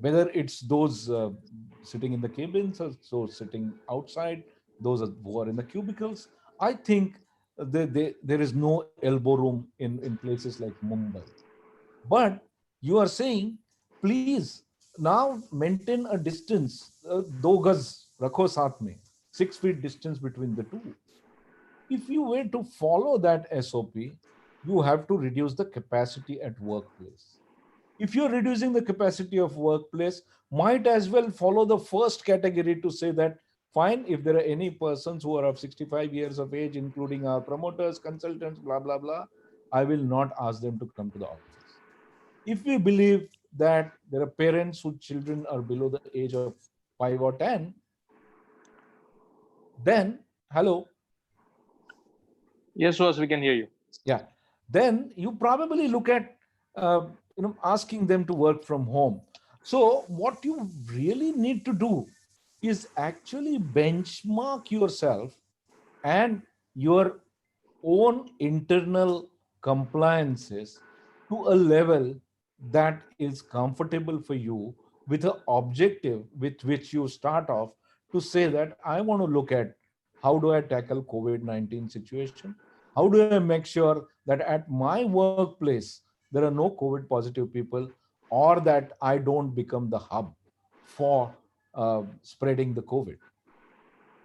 Speaker 2: whether it's those sitting in the cabins or those sitting outside, those who are in the cubicles. I think there is no elbow room in places like Mumbai. But you are saying, please now maintain a distance, do gaz rakho saath mein, 6 feet distance between the two. If you were to follow that SOP, you have to reduce the capacity at workplace. If you're reducing the capacity of workplace, might as well follow the first category to say that, fine, if there are any persons who are of 65 years of age, including our promoters, consultants, blah, blah, blah, I will not ask them to come to the office. If we believe that there are parents whose children are below the age of 5 or 10, then, hello,
Speaker 1: Yes, Suhas, we can hear you.
Speaker 2: yeah, then you probably look at asking them to work from home. So what you really need to do is actually benchmark yourself and your own internal compliances to a level that is comfortable for you, with an objective with which you start off to say that I want to look at how do I tackle COVID-19 situation? How do I make sure that at my workplace there are no COVID positive people, or that I don't become the hub for spreading the COVID?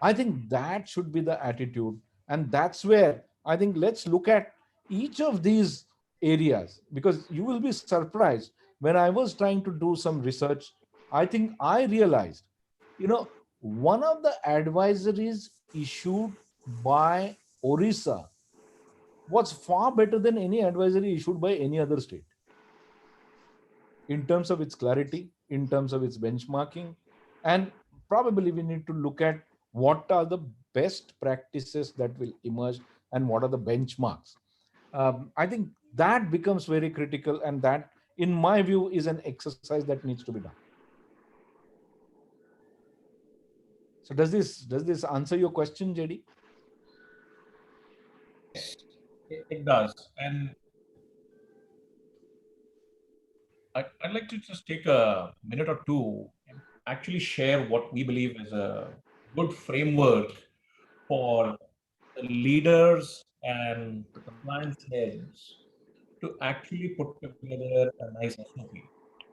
Speaker 2: I think that should be the attitude. And that's where I think let's look at each of these areas, because you will be surprised. When I was trying to do some research, I think I realized, one of the advisories issued by Orissa was far better than any advisory issued by any other state in terms of its clarity, in terms of its benchmarking. And probably we need to look at what are the best practices that will emerge and what are the benchmarks. I think that becomes very critical, and that, in my view, is an exercise that needs to be done. So does this answer your question, JD?
Speaker 6: It does. And I'd like to just take a minute or two and actually share what we believe is a good framework for the leaders and the compliance heads to actually put together a nice SOP.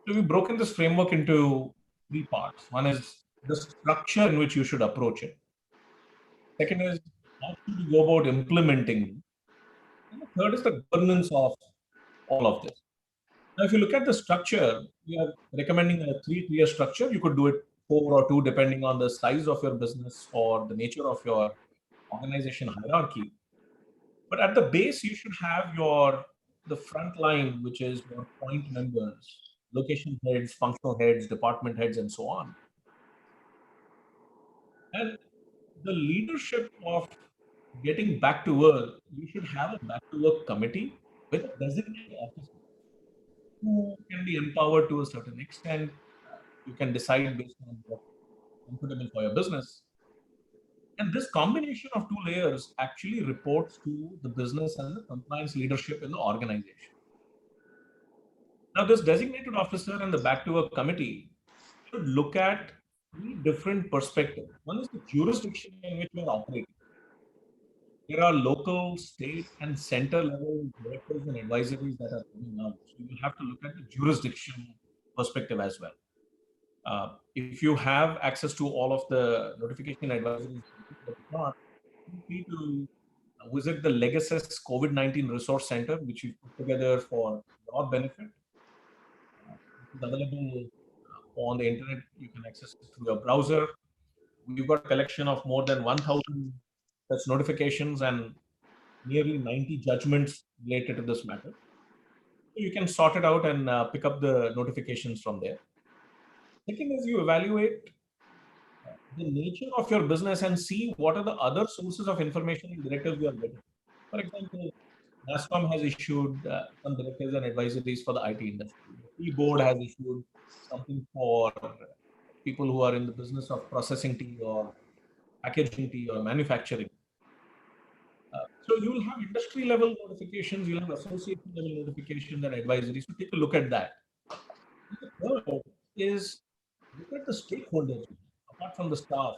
Speaker 6: So we've broken this framework into three parts. One is the structure in which you should approach it. Second is how should you go about implementing it. And the third is the governance of all of this. Now, if you look at the structure, we are recommending a 3-tier structure. You could do it 4 or 2, depending on the size of your business or the nature of your organization hierarchy. But at the base, you should have the front line, which is your point members, location heads, functional heads, department heads, and so on. And the leadership of getting back to work, you should have a back to work committee with a designated officer who can be empowered to a certain extent. You can decide based on what's comfortable for your business. And this combination of two layers actually reports to the business and the compliance leadership in the organization. Now, this designated officer and the back to work committee should look at three different perspectives. One is the jurisdiction in which we are operating. There are local, state, and center level directives and advisories that are coming out. So you have to look at the jurisdiction perspective as well. If you have access to all of the notification advisories, but if not, feel free to visit the Legacy COVID-19 Resource Center, which we put together for your benefit. It's available on the internet. You can access it through your browser. We've got a collection of more than 1,000 such notifications and nearly 90 judgments related to this matter. So you can sort it out and pick up the notifications from there. Second is you evaluate the nature of your business and see what are the other sources of information and directives you are getting. For example, NASCOM has issued some directives and advisories for the IT industry. The tea board has issued something for people who are in the business of processing tea or packaging tea or manufacturing. So you will have industry level notifications, you'll have association level notifications and advisories. So take a look at that. The third is look at the stakeholders. Apart from the staff,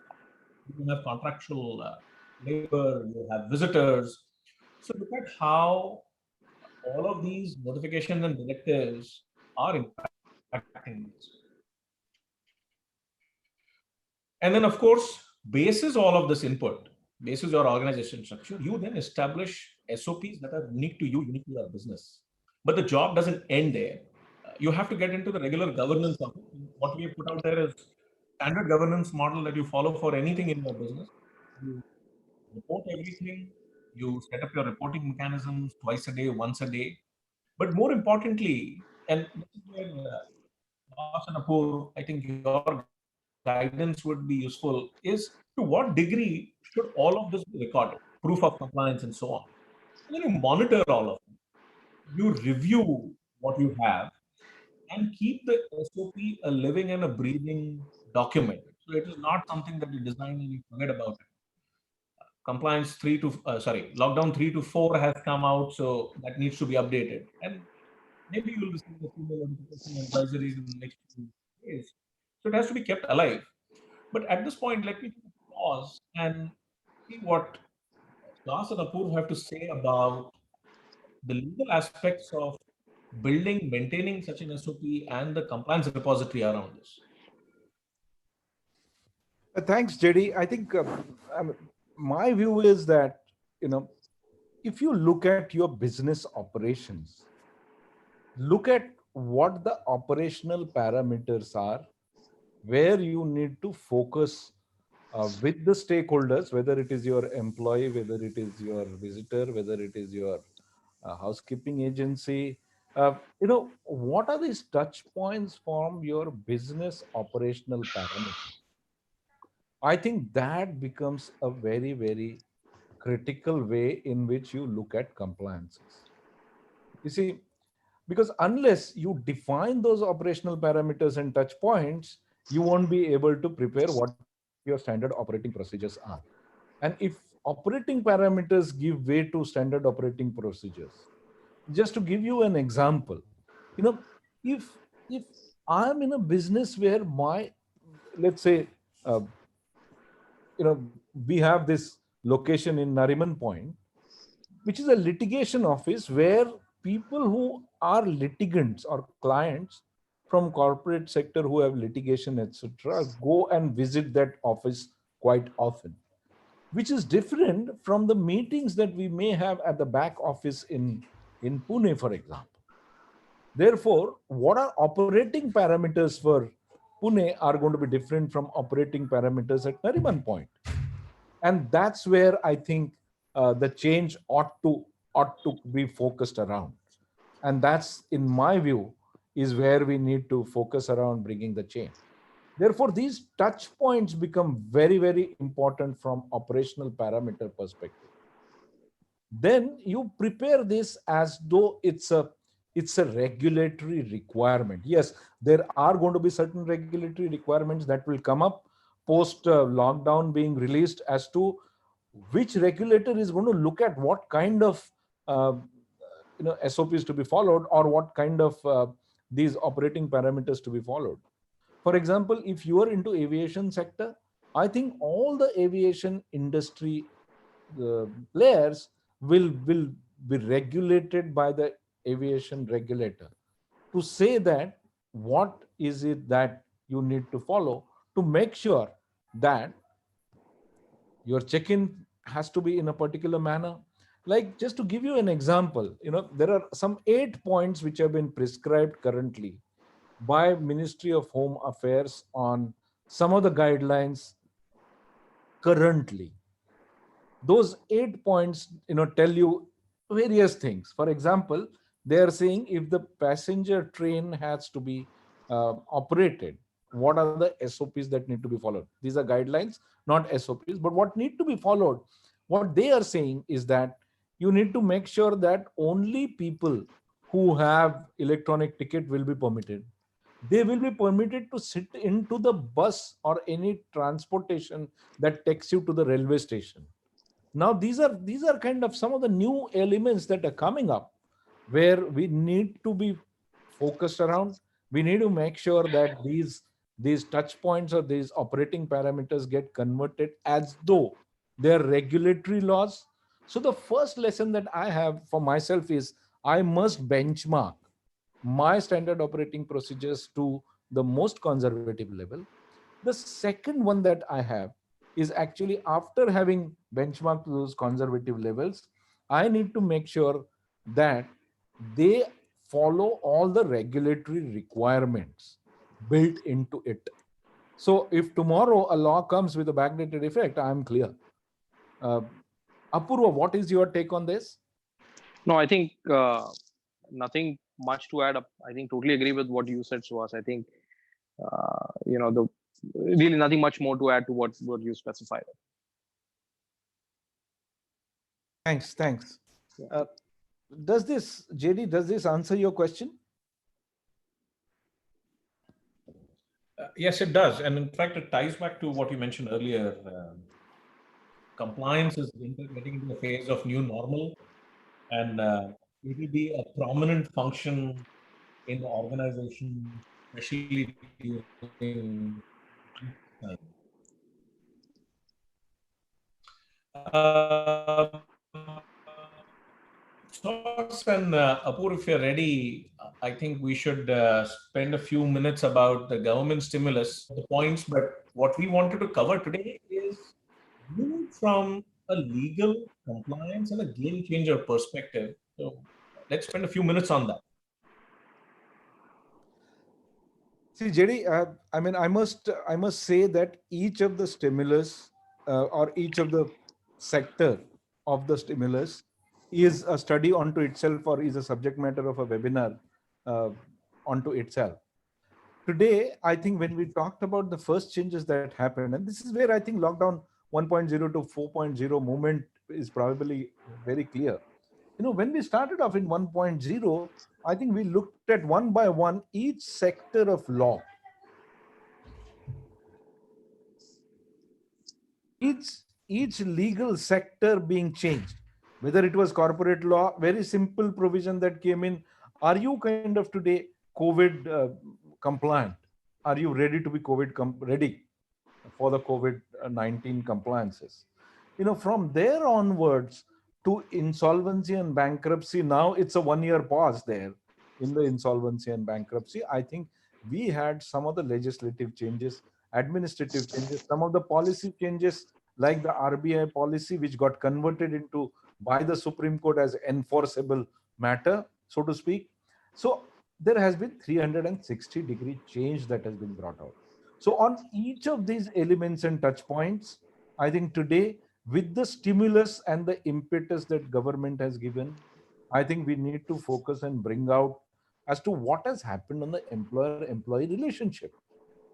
Speaker 6: you have contractual labor, you have visitors. So look at how all of these notifications and directives are impacting this. And then, of course, basis all of this input, basis your organization structure, you then establish SOPs that are unique to you, unique to your business. But the job doesn't end there. You have to get into the regular governance of it. What we have put out there is standard governance model that you follow for anything in your business. You report everything. You set up your reporting mechanisms twice a day, once a day. But more importantly, and this is where I think your guidance would be useful, is to what degree should all of this be recorded, proof of compliance and so on. And then you monitor all of it. You review what you have and keep the SOP a living and a breathing document. So it is not something that you design and you forget about it. Compliance lockdown 3 to 4 has come out, so that needs to be updated. And maybe you will receive the email notification advisories in the next few days. So it has to be kept alive. But at this point, let me pause and see what Las and Apoorv have to say about the legal aspects of building, maintaining such an SOP and the compliance repository around this.
Speaker 2: Thanks, JD. I think my view is that, if you look at your business operations, look at what the operational parameters are, where you need to focus with the stakeholders, whether it is your employee, whether it is your visitor, whether it is your housekeeping agency. What are these touch points from your business operational parameters? I think that becomes a very, very critical way in which you look at compliances. You see, because unless you define those operational parameters and touch points, you won't be able to prepare what your standard operating procedures are. And if operating parameters give way to standard operating procedures, just to give you an example, if I'm in a business where let's say, we have this location in Nariman Point, which is a litigation office where people who are litigants or clients from corporate sector who have litigation, etc., go and visit that office quite often, which is different from the meetings that we may have at the back office in Pune, for example. Therefore, what are operating parameters for Pune are going to be different from operating parameters at Nariman Point. And that's where I think the change ought to be focused around. And that's, in my view, is where we need to focus around bringing the change. Therefore, these touch points become very, very important from operational parameter perspective. Then you prepare this as though it's a regulatory requirement. Yes, there are going to be certain regulatory requirements that will come up post lockdown being released, as to which regulator is going to look at what kind of SOPs to be followed, or what kind of these operating parameters to be followed. For example, if you are into aviation sector, I think all the aviation industry players will be regulated by the aviation regulator to say that what is it that you need to follow to make sure that your check-in has to be in a particular manner. Like, just to give you an example, there are some 8 points which have been prescribed currently by Ministry of Home Affairs on some of the guidelines currently. Those 8 points, tell you various things. For example, they are saying if the passenger train has to be operated, what are the SOPs that need to be followed? These are guidelines, not SOPs. But what need to be followed, what they are saying is that you need to make sure that only people who have electronic ticket will be permitted. They will be permitted to sit into the bus or any transportation that takes you to the railway station. Now these are kind of some of the new elements that are coming up, where we need to be focused around. We need to make sure that these touch points or these operating parameters get converted as though they're regulatory laws. So the first lesson that I have for myself is I must benchmark my standard operating procedures to the most conservative level. The second one that I have is actually, after having benchmarked those conservative levels, I need to make sure that they follow all the regulatory requirements built into it. So if tomorrow a law comes with a backdated effect, I'm clear. Apurva, what is your take on this?
Speaker 1: No, I think nothing much to add up. I think totally agree with what you said, Suhas. I think the really nothing much more to add to what you specified.
Speaker 2: Thanks. Does this, JD, does this answer your question?
Speaker 6: Yes, it does. And in fact, it ties back to what you mentioned earlier. Compliance is getting into the phase of new normal, and it will be a prominent function in the organization, especially during and Apur, if you're ready, I think we should spend a few minutes about the government stimulus, the points. But what we wanted to cover today is moving from a legal compliance and a game changer perspective. So let's spend a few minutes on that.
Speaker 2: See, JD, I must say that each of the stimulus or each of the sector of the stimulus is a study onto itself, or is a subject matter of a webinar onto itself. Today, I think when we talked about the first changes that happened, and this is where I think lockdown 1.0 to 4.0 movement is probably very clear. When we started off in 1.0, I think we looked at one by one each sector of law. Each legal sector being changed, whether it was corporate law, very simple provision that came in. Are you kind of today COVID compliant? Are you ready to be ready for the COVID-19 compliances? From there onwards to insolvency and bankruptcy, now it's a 1-year pause there in the insolvency and bankruptcy. I think we had some of the legislative changes, administrative changes, some of the policy changes, like the RBI policy, which got converted into by the Supreme Court as enforceable matter, so to speak. So there has been 360-degree change that has been brought out. So on each of these elements and touch points, I think today, with the stimulus and the impetus that government has given, I think we need to focus and bring out as to what has happened on the employer-employee relationship.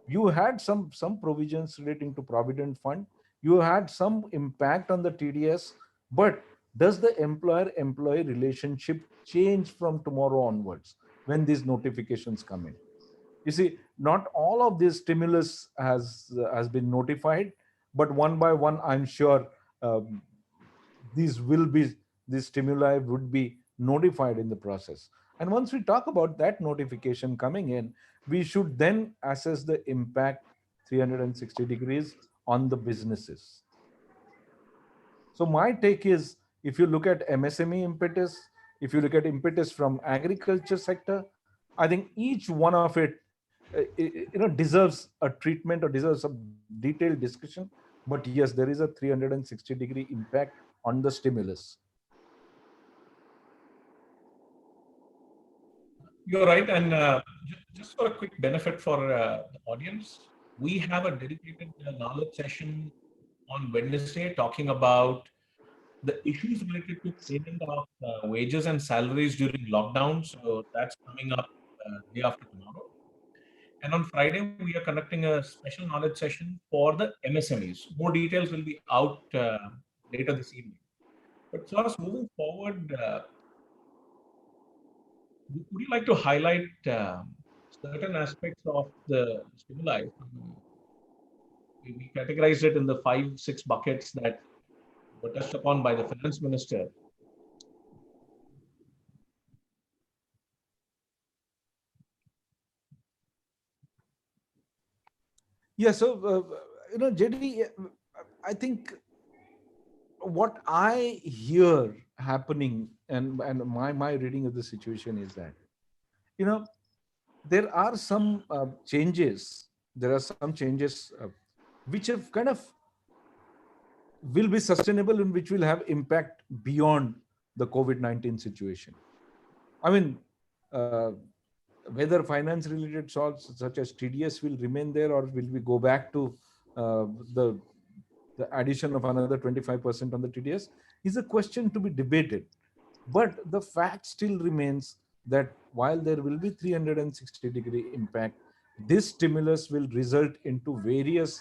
Speaker 2: You had some provisions relating to provident fund. You had some impact on the TDS, but does the employer-employee relationship change from tomorrow onwards when these notifications come in? You see, not all of this stimulus has been notified, but one by one, I'm sure these stimuli would be notified in the process. And once we talk about that notification coming in, we should then assess the impact 360 degrees on the businesses. So my take is, if you look at MSME impetus, if you look at impetus from agriculture sector, I think each one of it, deserves a treatment or deserves a detailed discussion. But yes, there is a 360-degree impact on the stimulus.
Speaker 6: You're right. And just for a quick benefit for the audience, we have a dedicated knowledge session on Wednesday talking about the issues related to payment of wages and salaries during lockdown. So that's coming up day after tomorrow. And on Friday, we are conducting a special knowledge session for the MSMEs. More details will be out later this evening. But so as moving forward, would you like to highlight certain aspects of the stimuli? We categorized it in the 5, 6 buckets that were touched upon by the finance minister.
Speaker 2: Yeah, so JD, I think what I hear happening, and my reading of the situation is that, you know there are some changes. There are some changes which have kind of will be sustainable and which will have impact beyond the COVID-19 situation. I mean, uh, whether finance related solves such as TDS will remain there, or will we go back to uh, the the addition of another 25% on the TDS, is a question to be debated. But the fact still remains that while there will be 360-degree impact, this stimulus will result into various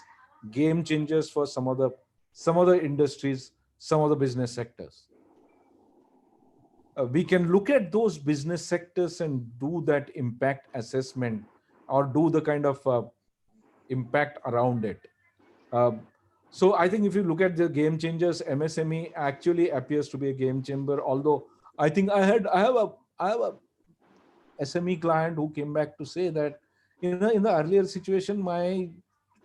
Speaker 2: game changers for some other industries, some of the business sectors. We can look at those business sectors and do that impact assessment, or do the kind of impact around it. Uh, so I think if you look at the game changers, MSME actually appears to be a game changer. Although I have a SME client who came back to say that, in the earlier situation, my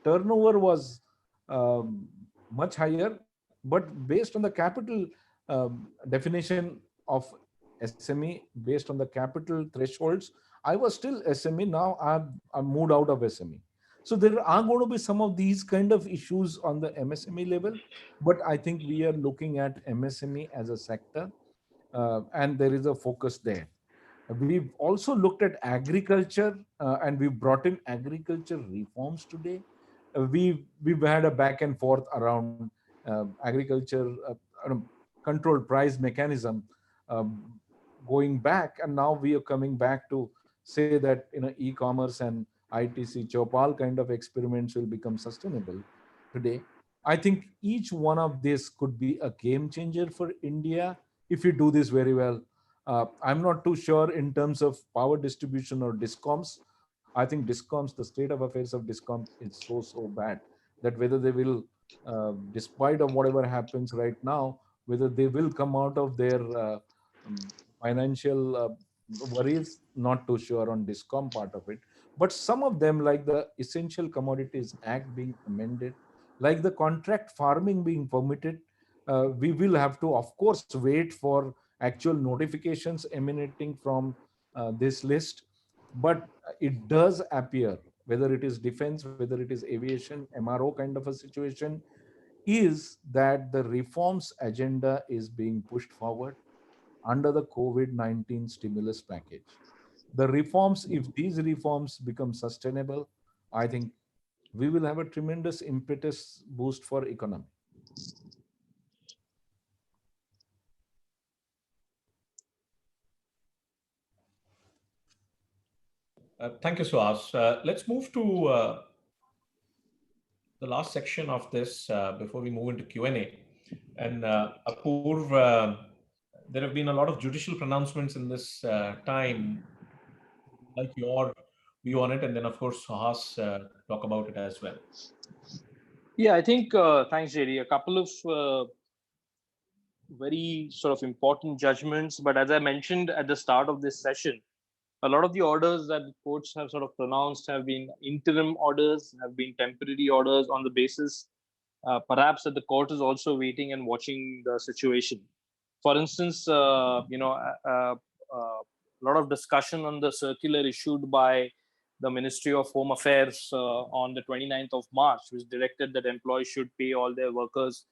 Speaker 2: turnover was um, much higher, but based on the capital definition of SME, based on the capital thresholds, I was still SME. Now I'm moved out of SME. So there are going to be some of these kind of issues on the MSME level, but I think we are looking at MSME as a sector, and there is a focus there. We've also looked at agriculture, and we've brought in agriculture reforms today. We've had a back and forth around agriculture controlled price mechanism, um, going back, and now we are coming back to say that e-commerce and ITC Chopal kind of experiments will become sustainable today. I think each one of this could be a game changer for India if we do this very well. I'm not too sure in terms of power distribution or discoms. I think discoms, the state of affairs of discoms is so bad that whether they will, despite of whatever happens right now, whether they will come out of their financial worries, not too sure on discom part of it. But some of them, like the Essential Commodities Act being amended, like the contract farming being permitted, we will have to, of course, wait for actual notifications emanating from this list. But it does appear, whether it is defense, whether it is aviation, MRO kind of a situation, is that the reforms agenda is being pushed forward under the COVID-19 stimulus package. The reforms, if these reforms become sustainable, I think we will have a tremendous impetus boost for economy.
Speaker 6: Thank you, Suhas. Let's move to the last section of this before we move into Q&A. And Apurv, there have been a lot of judicial pronouncements in this time. Like your view on it, and then of course Suhas talk about it as well.
Speaker 1: Yeah, I think thanks, JD. A couple of very sort of important judgments. But as I mentioned at the start of this session, a lot of the orders that the courts have sort of pronounced have been interim orders, have been temporary orders on the basis, perhaps that the court is also waiting and watching the situation. For instance, a lot of discussion on the circular issued by the Ministry of Home Affairs on the 29th of March, which directed that employees should pay all their workers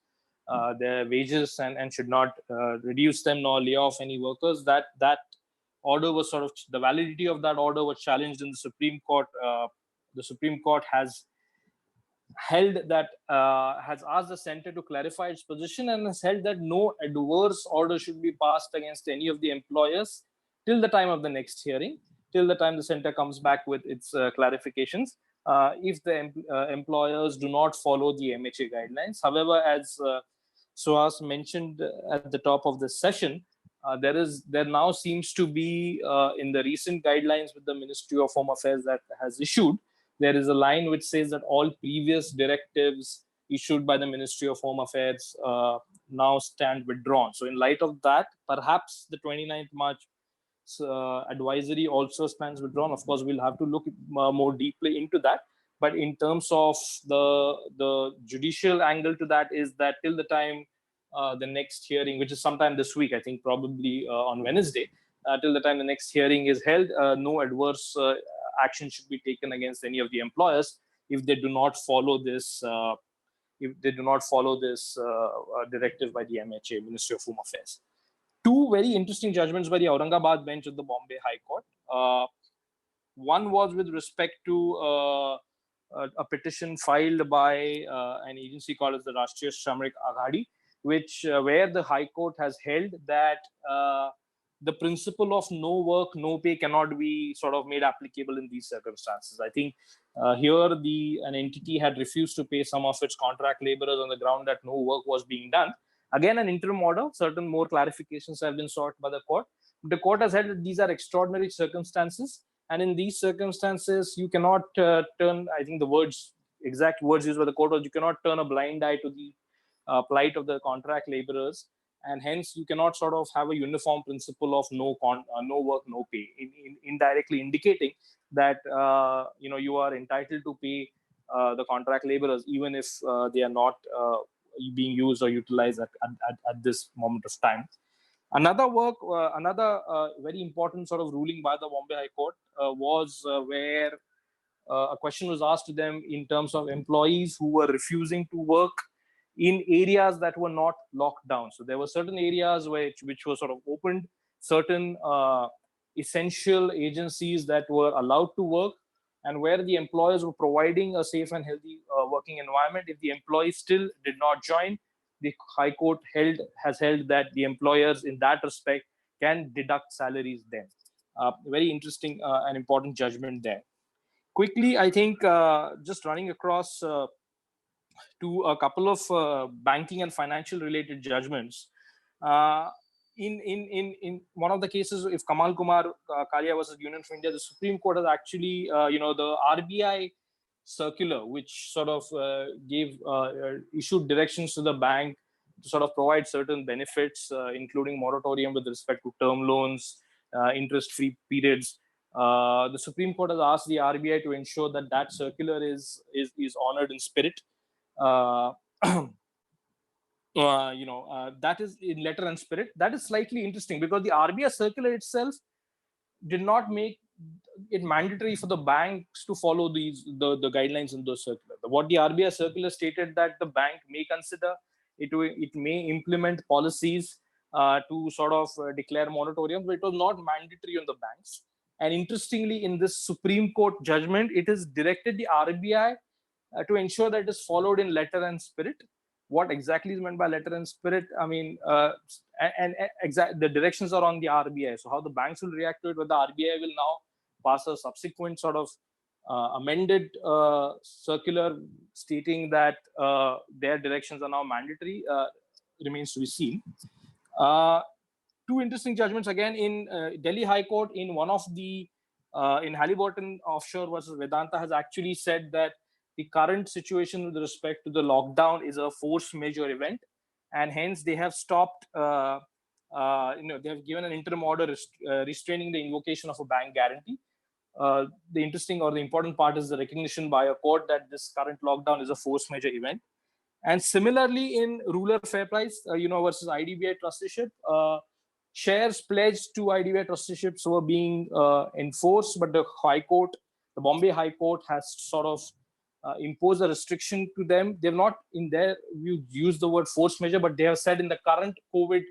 Speaker 1: their wages and should not reduce them nor lay off any workers. That order was sort of, the validity of that order was challenged in the Supreme Court. The Supreme Court has held that, has asked the center to clarify its position, and has held that no adverse order should be passed against any of the employers till the time of the next hearing, till the time the center comes back with its clarifications, if the employers do not follow the MHA guidelines. However, as Suhas mentioned at the top of this session, there now seems to be, in the recent guidelines with the Ministry of Home Affairs that has issued, there is a line which says that all previous directives issued by the Ministry of Home Affairs now stand withdrawn. So in light of that, perhaps the 29th March advisory also stands withdrawn. Of course, we'll have to look more deeply into that. But in terms of the judicial angle to that, is that till the time the next hearing, which is sometime this week, I think probably on Wednesday, till the time the next hearing is held, no adverse action should be taken against any of the employers if they do not follow this directive by the MHA, Ministry of Home Affairs. Two very interesting judgments by the Aurangabad bench of the Bombay High Court. One was with respect to a petition filed by an agency called as the Rashtriya Shramik Aghadi, which where the High Court has held that the principle of no work, no pay cannot be sort of made applicable in these circumstances. I think here an entity had refused to pay some of its contract laborers on the ground that no work was being done. Again, an interim order, certain more clarifications have been sought by the court. The court has said that these are extraordinary circumstances, and in these circumstances, you cannot turn, I think the exact words used by the court was, you cannot turn a blind eye to the plight of the contract laborers, and hence you cannot sort of have a uniform principle of no work, no pay, indirectly indicating that you are entitled to pay the contract laborers even if they are not being used or utilized at this moment of time. Another very important sort of ruling by the Bombay High Court was where a question was asked to them in terms of employees who were refusing to work in areas that were not locked down. So there were certain areas which were sort of opened, certain essential agencies that were allowed to work, and where the employers were providing a safe and healthy working environment. If the employees still did not join, the High Court has held that the employers in that respect can deduct salaries then. Very interesting and important judgment there. Quickly, I think just running across to a couple of banking and financial related judgments. In one of the cases, if Kamal Kumar Kalia versus Union of India, the Supreme Court has actually, the RBI circular, which sort of issued directions to the bank to sort of provide certain benefits, including moratorium with respect to term loans, interest-free periods. The Supreme Court has asked the RBI to ensure that circular is honored in spirit. That is in letter and spirit. That is slightly interesting because the RBI circular itself did not make it mandatory for the banks to follow the guidelines in those circular. What the RBI circular stated that the bank may consider, it may implement policies to sort of declare moratorium, but it was not mandatory on the banks. And interestingly, in this Supreme Court judgment, it has directed the RBI to ensure that it is followed in letter and spirit. What exactly is meant by letter and spirit? I mean, the directions are on the RBI. So how the banks will react to it, whether the RBI will now pass a subsequent sort of amended circular stating that their directions are now mandatory remains to be seen. Two interesting judgments again in Delhi High Court. In one of the in Halliburton Offshore versus Vedanta has actually said that the current situation with respect to the lockdown is a force majeure event, and hence they have stopped. They have given an interim order restraining the invocation of a bank guarantee. The interesting or the important part is the recognition by a court that this current lockdown is a force majeure event. And similarly, in ruler fair price, versus IDBI trusteeship, shares pledged to IDBI trusteeships were being enforced, but the Bombay High Court has sort of imposed a restriction to them. They've not, in their view, used the word force majeure, but they have said in the current COVID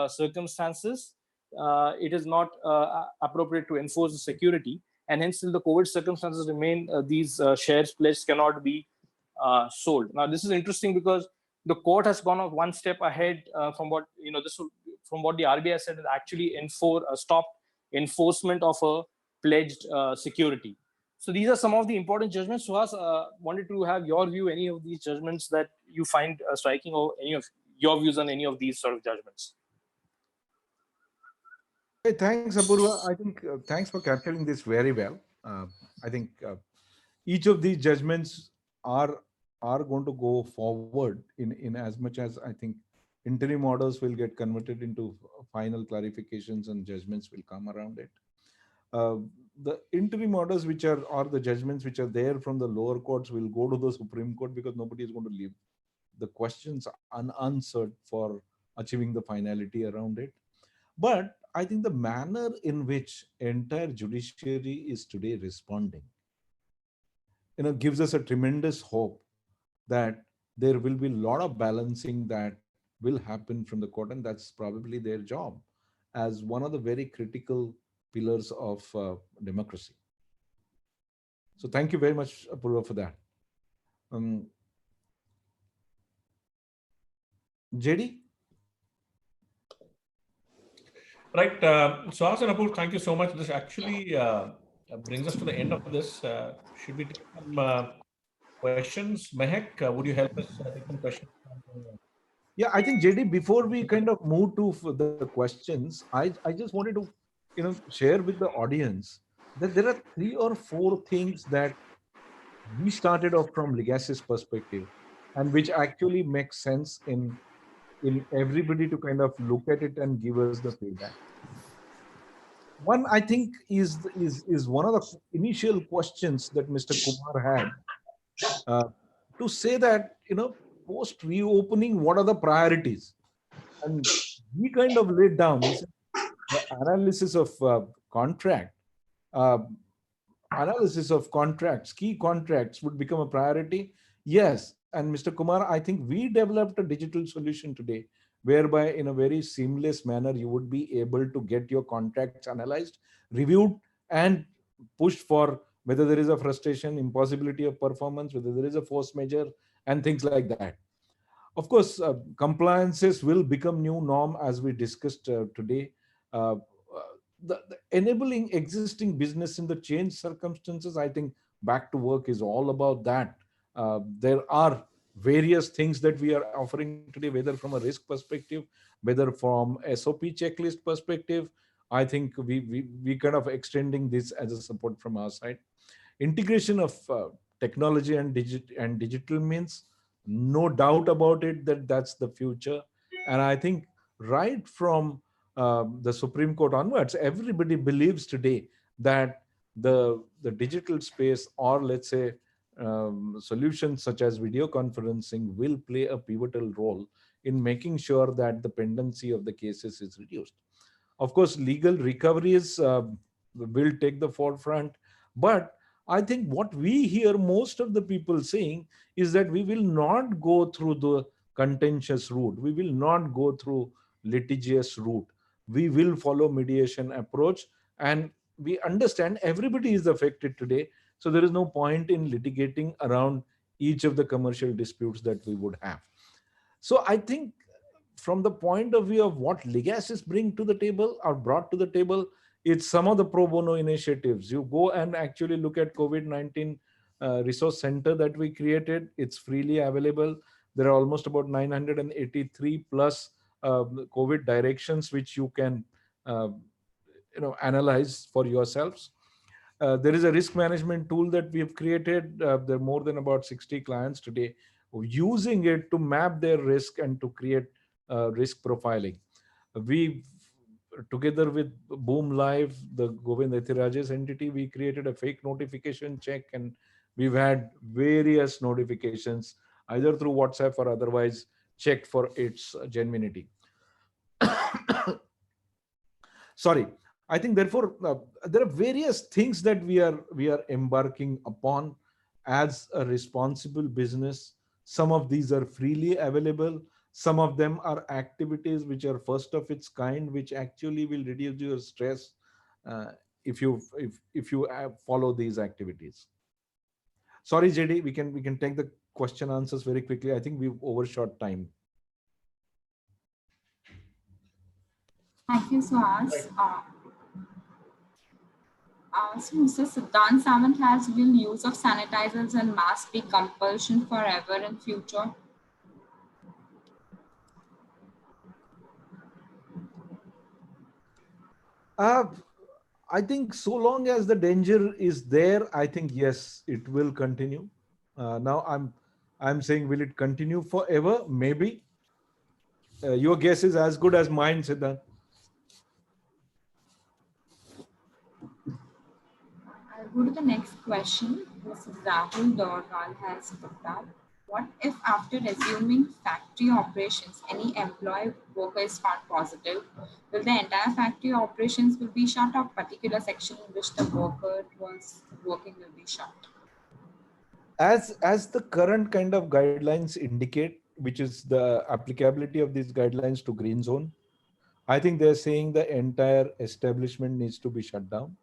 Speaker 1: circumstances, it is not appropriate to enforce the security, and hence till the COVID circumstances remain, these shares pledged cannot be sold. Now, this is interesting because the court has gone one step ahead from what from what the RBI said, and actually stopped enforcement of a pledged security. So these are some of the important judgments. Suhas, wanted to have your view, any of these judgments that you find striking, or any of your views on any of these sort of judgments.
Speaker 2: Hey, thanks, Apurva. I think thanks for capturing this very well. I think each of these judgments are going to go forward in as much as I think interim orders will get converted into final clarifications and judgments will come around it. The interim orders or the judgments which are there from the lower courts will go to the Supreme Court, because nobody is going to leave the questions unanswered for achieving the finality around it. But I think the manner in which entire judiciary is today responding, gives us a tremendous hope that there will be a lot of balancing that will happen from the court, and that's probably their job as one of the very critical pillars of democracy. So thank you very much, Apurva, for that. JD?
Speaker 6: Right. So, and Apurva, thank you so much. This actually brings us to the end of this. Should we take some questions? Mehak, would you help us take some questions?
Speaker 2: Yeah, I think, JD, before we kind of move to the questions, I just wanted to share with the audience that there are 3 or 4 things that we started off from Legacy's perspective, and which actually makes sense in everybody to kind of look at it and give us the feedback. One, I think, is one of the initial questions that Mr. Kumar had, to say that post reopening, what are the priorities? And we kind of laid down the analysis of key contracts would become a priority. Yes. And Mr. Kumar, I think we developed a digital solution today whereby in a very seamless manner, you would be able to get your contracts analyzed, reviewed, and pushed for whether there is a frustration, impossibility of performance, whether there is a force majeure, and things like that. Of course, compliances will become new norm, as we discussed today. The enabling existing business in the changed circumstances, I think back to work is all about that. There are various things that we are offering today, whether from a risk perspective, whether from SOP checklist perspective. I think we kind of extending this as a support from our side. Integration of technology and digital means, no doubt about it that that's the future. And I think right from the Supreme Court onwards, everybody believes today that the digital space, or let's say solutions such as video conferencing, will play a pivotal role in making sure that the pendency of the cases is reduced. Of course, legal recoveries will take the forefront, but I think what we hear most of the people saying is that we will not go through the contentious route. We will not go through litigious route. We will follow mediation approach, and we understand everybody is affected today. So there is no point in litigating around each of the commercial disputes that we would have. So I think from the point of view of what legacies bring to the table or brought to the table, it's some of the pro bono initiatives. You go and actually look at COVID-19 resource center that we created. It's freely available. There are almost about 983 plus COVID directions which you can analyze for yourselves. There is a risk management tool that we have created. There are more than about 60 clients today using it to map their risk and to create risk profiling. We, together with Boom Live, the Govind Ethiraja's entity, we created a fake notification check, and we've had various notifications either through WhatsApp or otherwise checked for its genuinity. Sorry. I think therefore there are various things that we are embarking upon as a responsible business. Some of these are freely available. Some of them are activities which are first of its kind, which actually will reduce your stress uh, if you follow these activities. Sorry, JD, we can take the question answers very quickly. I think we've overshot time.
Speaker 7: Thank you, Suhas. So Mr. Siddhant Samant has, will use of sanitizers and masks be compulsion forever in future?
Speaker 2: Uh, I think so long as the danger is there, I think yes, it will continue. Now I'm saying, will it continue forever? Maybe. Your guess is as good as mine, Siddhant.
Speaker 7: I'll go to the next question. Mrs. Rahul Dorwal has put up. What if after resuming factory operations, any employee worker is found positive? Will the entire factory operations will be shut, or particular section in which the worker was working will be shut?
Speaker 2: As the current kind of guidelines indicate, which is the applicability of these guidelines to green zone, I think they're saying the entire establishment needs to be shut down.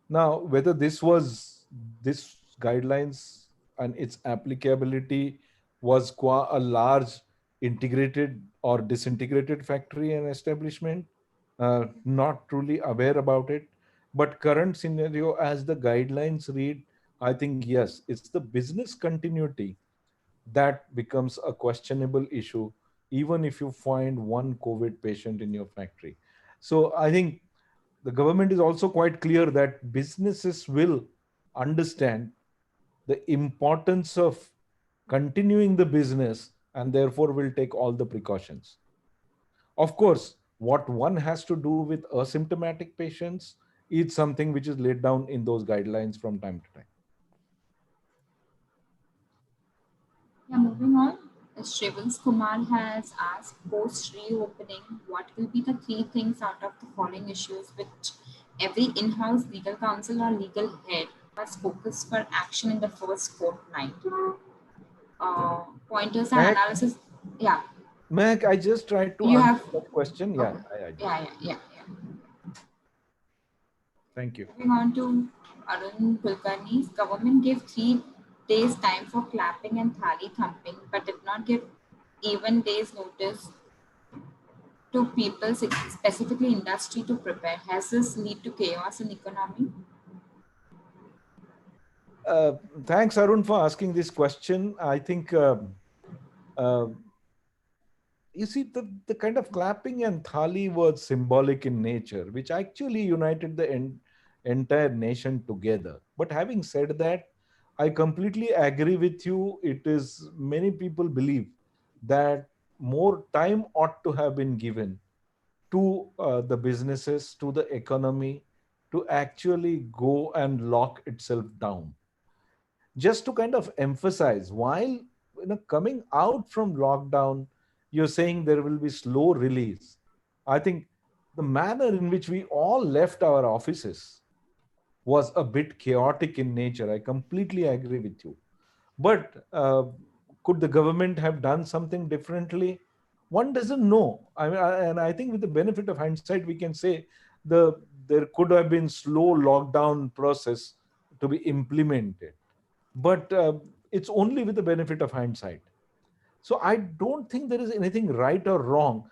Speaker 2: Now, whether this guidelines and its applicability was qua a large integrated or disintegrated factory and establishment, not truly aware about it. But current scenario, as the guidelines read, I think yes, it's the business continuity that becomes a questionable issue, even if you find one COVID patient in your factory. So I think the government is also quite clear that businesses will understand the importance of continuing the business and therefore will take all the precautions. Of course, what one has to do with asymptomatic patients is something which is laid down in those guidelines from time to time.
Speaker 7: Yeah, moving on. Shrivans Kumar has asked, post reopening, what will be the three things out of the following issues which every in-house legal counsel or legal head must focus for action in the first fortnight? Pointers and
Speaker 2: Mac,
Speaker 7: analysis. Yeah.
Speaker 2: Mac, I just tried to
Speaker 7: You
Speaker 2: answer
Speaker 7: have.
Speaker 2: that question.
Speaker 7: Okay.
Speaker 2: I
Speaker 7: Yeah.
Speaker 2: Thank you.
Speaker 7: Moving on to Arun Kulkarni's, government gave 3 days time for clapping and thali thumping, but did not give even days notice to people, specifically industry, to prepare. Has this lead to chaos in economy?
Speaker 2: Thanks, Arun, for asking this question. I think uh, you see, the kind of clapping and thali was symbolic in nature, which actually united the entire nation together. But having said that, I completely agree with you. It is, many people believe that more time ought to have been given to the businesses, to the economy, to actually go and lock itself down. Just to kind of emphasize, while coming out from lockdown, you're saying there will be slow release. I think the manner in which we all left our offices was a bit chaotic in nature. I completely agree with you. But could the government have done something differently? One doesn't know. And I think with the benefit of hindsight, we can say there could have been slow lockdown process to be implemented, but it's only with the benefit of hindsight. So I don't think there is anything right or wrong.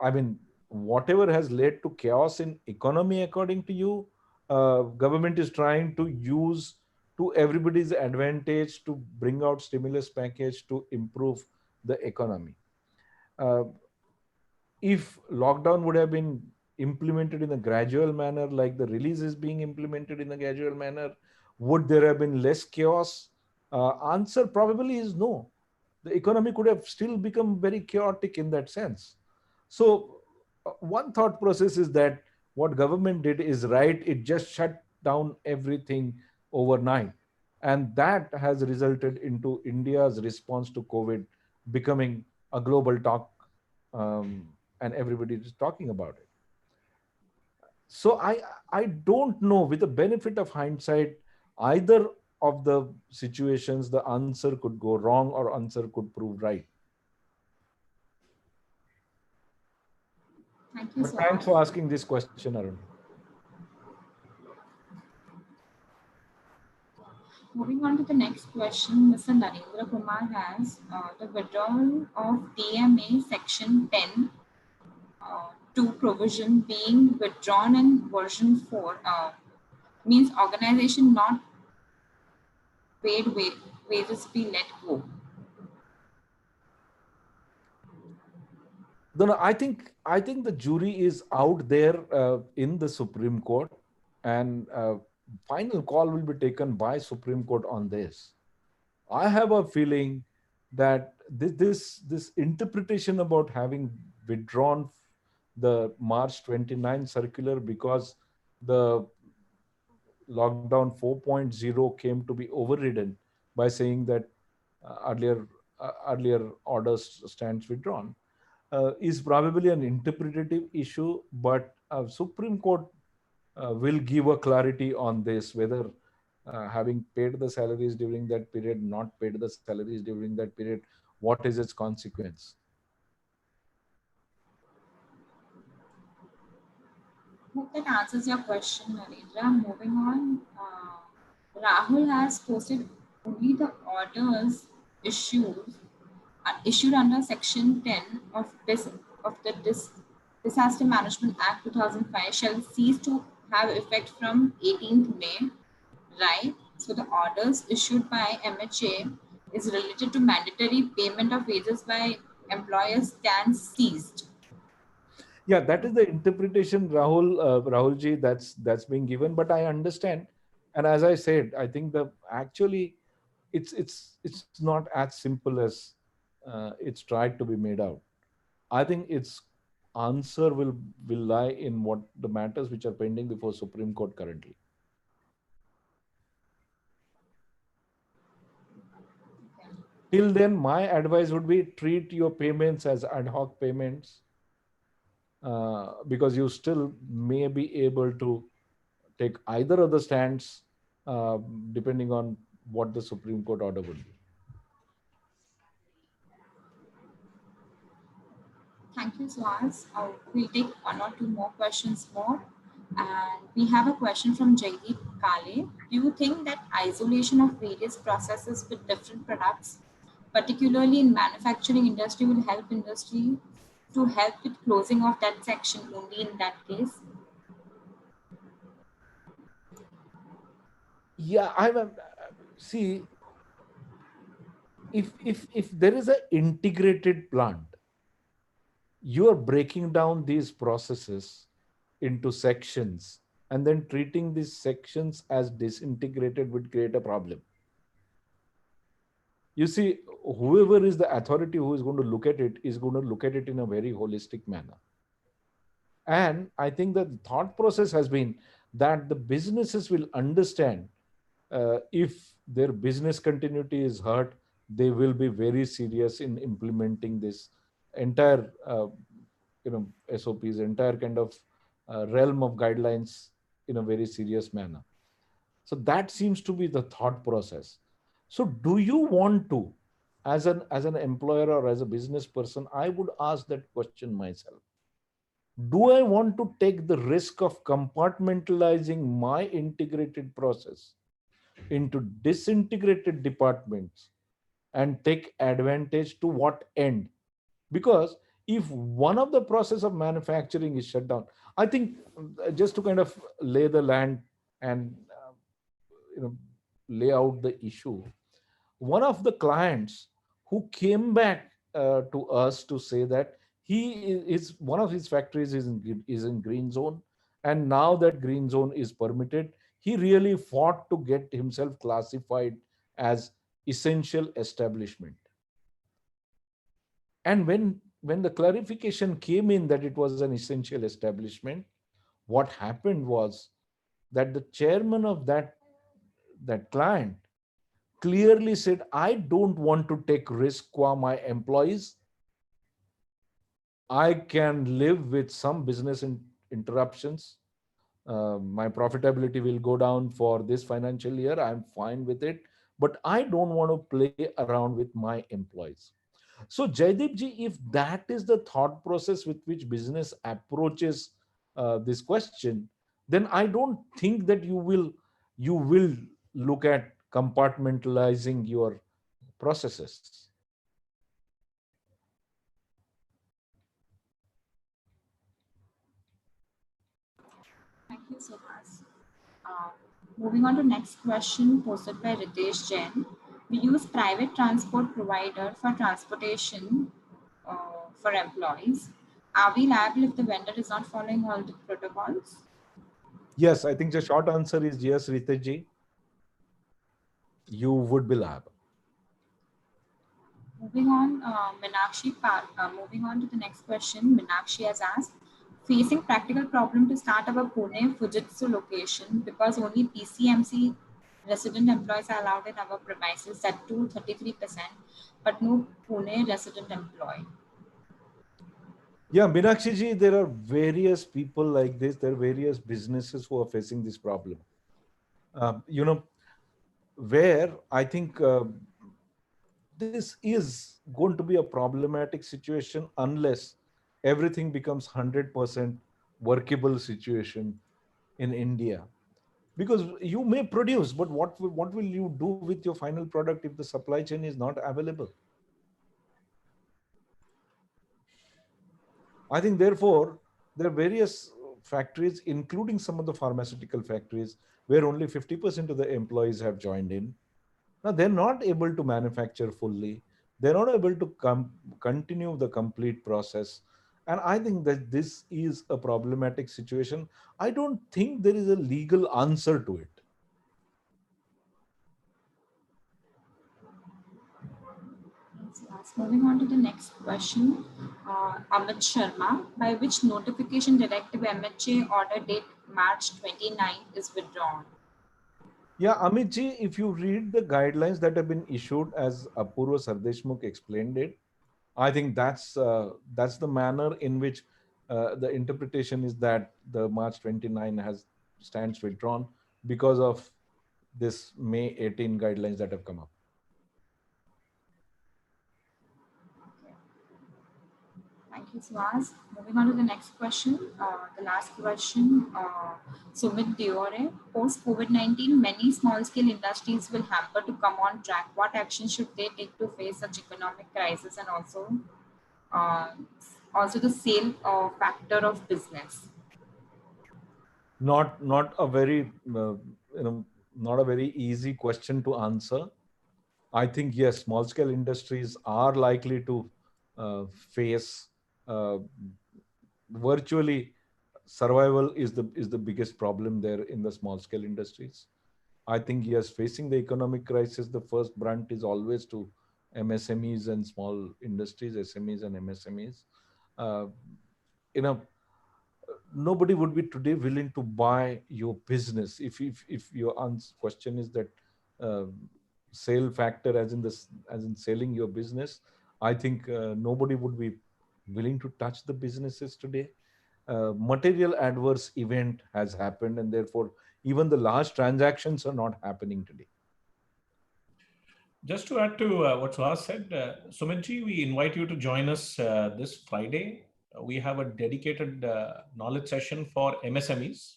Speaker 2: I mean, whatever has led to chaos in economy, according to you, government is trying to use to everybody's advantage to bring out stimulus package to improve the economy. Uh, if lockdown would have been implemented in a gradual manner, like the release is being implemented in a gradual manner, would there have been less chaos? Answer probably is no. The economy could have still become very chaotic in that sense. So one thought process is that what government did is right. It just shut down everything overnight. And that has resulted into India's response to COVID becoming a global talk, um, and everybody is talking about it. So I don't know, with the benefit of hindsight, either of the situations the answer could go wrong or answer could prove right.
Speaker 7: Thank you
Speaker 2: But
Speaker 7: so
Speaker 2: thanks
Speaker 7: much.
Speaker 2: for asking this question, Arun.
Speaker 7: Moving on to the next question, Mr. Narendra Kumar has the withdrawal of DMA Section 10 2 provision being withdrawn in version 4 means organization not paid wages be let go.
Speaker 2: No, I think the jury is out there in the Supreme Court, and final call will be taken by Supreme Court on this. I have a feeling that this interpretation about having withdrawn the March 29 circular because the lockdown 4.0 came to be overridden by saying that earlier orders stands withdrawn is probably an interpretative issue, but Supreme Court will give a clarity on this, whether having paid the salaries during that period, not paid the salaries during that period, what is its consequence?
Speaker 7: Hope that answers your question, Narendra. Moving on, Rahul has posted only the orders issued issued under Section 10 of the Disaster Management Act 2005 shall cease to have effect from 18th May, right? So the orders issued by MHA is related to mandatory payment of wages by employers stand seized.
Speaker 2: Yeah, that is the interpretation, Rahulji, that's being given. But I understand, and as I said, I think the actually it's not as simple as it's tried to be made out. I think its answer will lie in what the matters which are pending before Supreme Court currently. Till then, my advice would be treat your payments as ad hoc payments, because you still may be able to take either of the stands, depending on what the Supreme Court order would be.
Speaker 7: Thank you, Swaz. We'll take one or two more questions more. And we have a question from Jaideep Kale. Do you think that isolation of various processes with different products, particularly in manufacturing industry, will help industry to help with closing of that section only in that case?
Speaker 2: Yeah, see, if there is an integrated plant, you are breaking down these processes into sections, and then treating these sections as disintegrated would create a problem. You see, whoever is the authority who is going to look at it is going to look at it in a very holistic manner. And I think that the thought process has been that the businesses will understand, if their business continuity is hurt, they will be very serious in implementing this entire, SOPs, entire kind of realm of guidelines in a very serious manner. So that seems to be the thought process. So do you want to, as an employer or as a business person, I would ask that question myself. Do I want to take the risk of compartmentalizing my integrated process into disintegrated departments and take advantage to what end? Because if one of the process of manufacturing is shut down, I think, just to kind of lay the land and you know lay out the issue, one of the clients who came back to us to say that is one of his factories is in green zone, and now that green zone is permitted, he really fought to get himself classified as essential establishment. And when the clarification came in that it was an essential establishment, what happened was that the chairman of that client clearly said, I don't want to take risk for my employees. I can live with some business interruptions. My profitability will go down for this financial year. I'm fine with it, but I don't want to play around with my employees. So Jaideep ji, if that is the thought process with which business approaches this question, then I don't think that you will look at compartmentalizing your processes.
Speaker 7: Thank you so much. Moving on to next question posted by Ritesh Jain. We use private transport provider for transportation for employees. Are we liable if the vendor is not following all the protocols?
Speaker 2: Yes, I think the short answer is yes, Ritesh ji, you would be liable.
Speaker 7: Moving on, moving on to the next question, Meenakshi has asked, facing practical problem to start our Pune Fujitsu location because only PCMC resident employees are allowed in our premises at 33%, but no Pune resident employee.
Speaker 2: Yeah, Meenakshi ji, there are various people like this. There are various businesses who are facing this problem. Where I think this is going to be a problematic situation unless everything becomes 100% workable situation in India. Because you may produce, but what will you do with your final product if the supply chain is not available? I think, therefore, there are various factories, including some of the pharmaceutical factories, where only 50% of the employees have joined in. Now, they're not able to manufacture fully. They're not able to continue the complete process. And I think that this is a problematic situation. I don't think there is a legal answer to it.
Speaker 7: Moving on to the next question, Amit Sharma, by which notification directive MHA order date March 29th is withdrawn?
Speaker 2: Yeah, Amit ji, if you read the guidelines that have been issued as Apurva Sardeshmukh explained it, I think that's the manner in which the interpretation is that the March 29 stands withdrawn because of this May 18 guidelines that have come up.
Speaker 7: Thank you, Suhas. Moving on to the next question, the last question, Sumit Diore. Post COVID-19, many small-scale industries will hamper to come on track. What action should they take to face such economic crisis and also the sale factor of business?
Speaker 2: Not a very not a very easy question to answer. I think yes, small scale industries are likely to face virtually survival is the biggest problem there in the small scale industries. I think yes, facing the economic crisis, the first brunt is always to MSMEs and small industries, SMEs and MSMEs. Uh, you know, Nobody would be today willing to buy your business if your question is that uh, sale factor as in selling your business. I think nobody would be willing to touch the businesses today. Material adverse event has happened, and therefore even the large transactions are not happening today.
Speaker 6: Just to add to what Suhas said, Sumitji, we invite you to join us this Friday. We have a dedicated knowledge session for MSMEs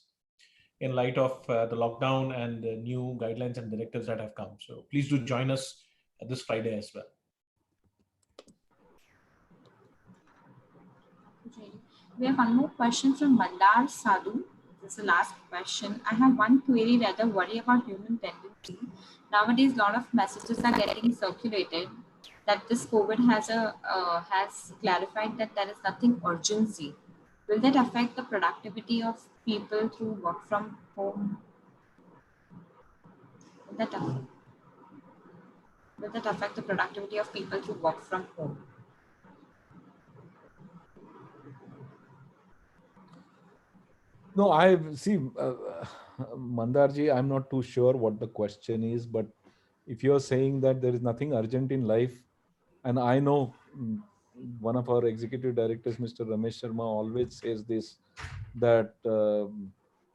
Speaker 6: in light of the lockdown and the new guidelines and directives that have come. So please do join us this Friday as well.
Speaker 7: We have one more question from Mandar Sadhu. This is the last question. I have one query, rather worry about human tendency. Nowadays, a lot of messages are getting circulated that this COVID has clarified that there is nothing urgency. Will that affect the productivity of people through work from home? Will that affect? Will that affect the productivity of people to work from home?
Speaker 2: No, I see, Mandarji, I'm not too sure what the question is, but if you're saying that there is nothing urgent in life, and I know one of our executive directors, Mr. Ramesh Sharma, always says this, that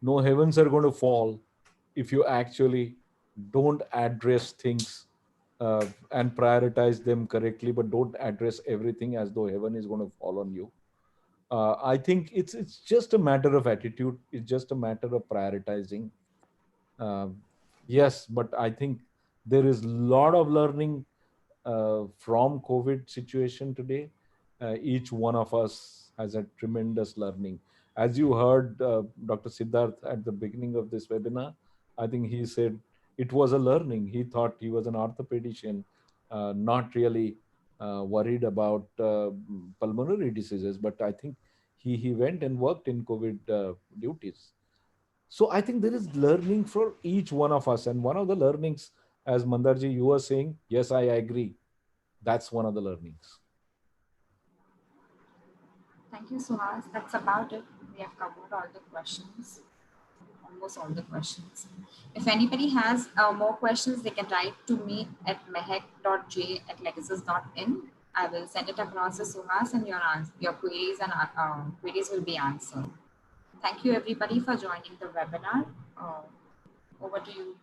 Speaker 2: no heavens are going to fall if you actually don't address things and prioritize them correctly, but don't address everything as though heaven is going to fall on you. I think it's just a matter of attitude. It's just a matter of prioritizing. Uh, yes, but I think there is a lot of learning from COVID situation today. Each one of us has a tremendous learning. As you heard Dr. Siddharth at the beginning of this webinar, I think he said it was a learning. He thought he was an orthopedician, not really worried about pulmonary diseases, but I think he went and worked in COVID duties. So I think there is learning for each one of us. And one of the learnings, as Mandarji, you were saying, yes, I agree. That's one of the learnings.
Speaker 7: Thank you, Suhas. That's about it. We have covered all the questions, almost all the questions. If anybody has more questions, they can write to me at mehek.j@legacies.in. I will send it across to Suhas, and your queries and queries will be answered. Thank you, everybody, for joining the webinar. Over to you,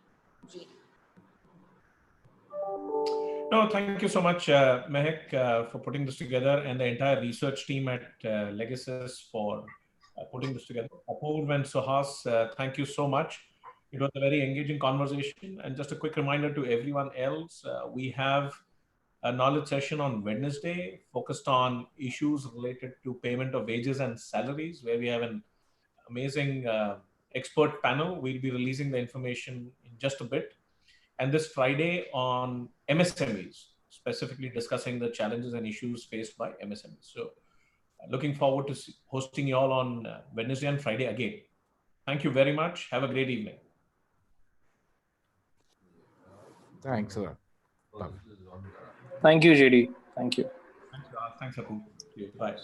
Speaker 7: JD.
Speaker 6: No, thank you so much, Mehek, for putting this together, and the entire research team at Legacies for putting this together. Apoorv and Suhas, thank you so much. It was a very engaging conversation. And just a quick reminder to everyone else, we have a knowledge session on Wednesday focused on issues related to payment of wages and salaries, where we have an amazing expert panel. We'll be releasing the information in just a bit. And this Friday on MSMEs, specifically discussing the challenges and issues faced by MSMEs. So looking forward to hosting you all on Wednesday and Friday again. Thank you very much. Have a great evening.
Speaker 2: Thanks, sir.
Speaker 1: Thank you, JD. Thank you.
Speaker 6: Thanks, Apoorv. Bye.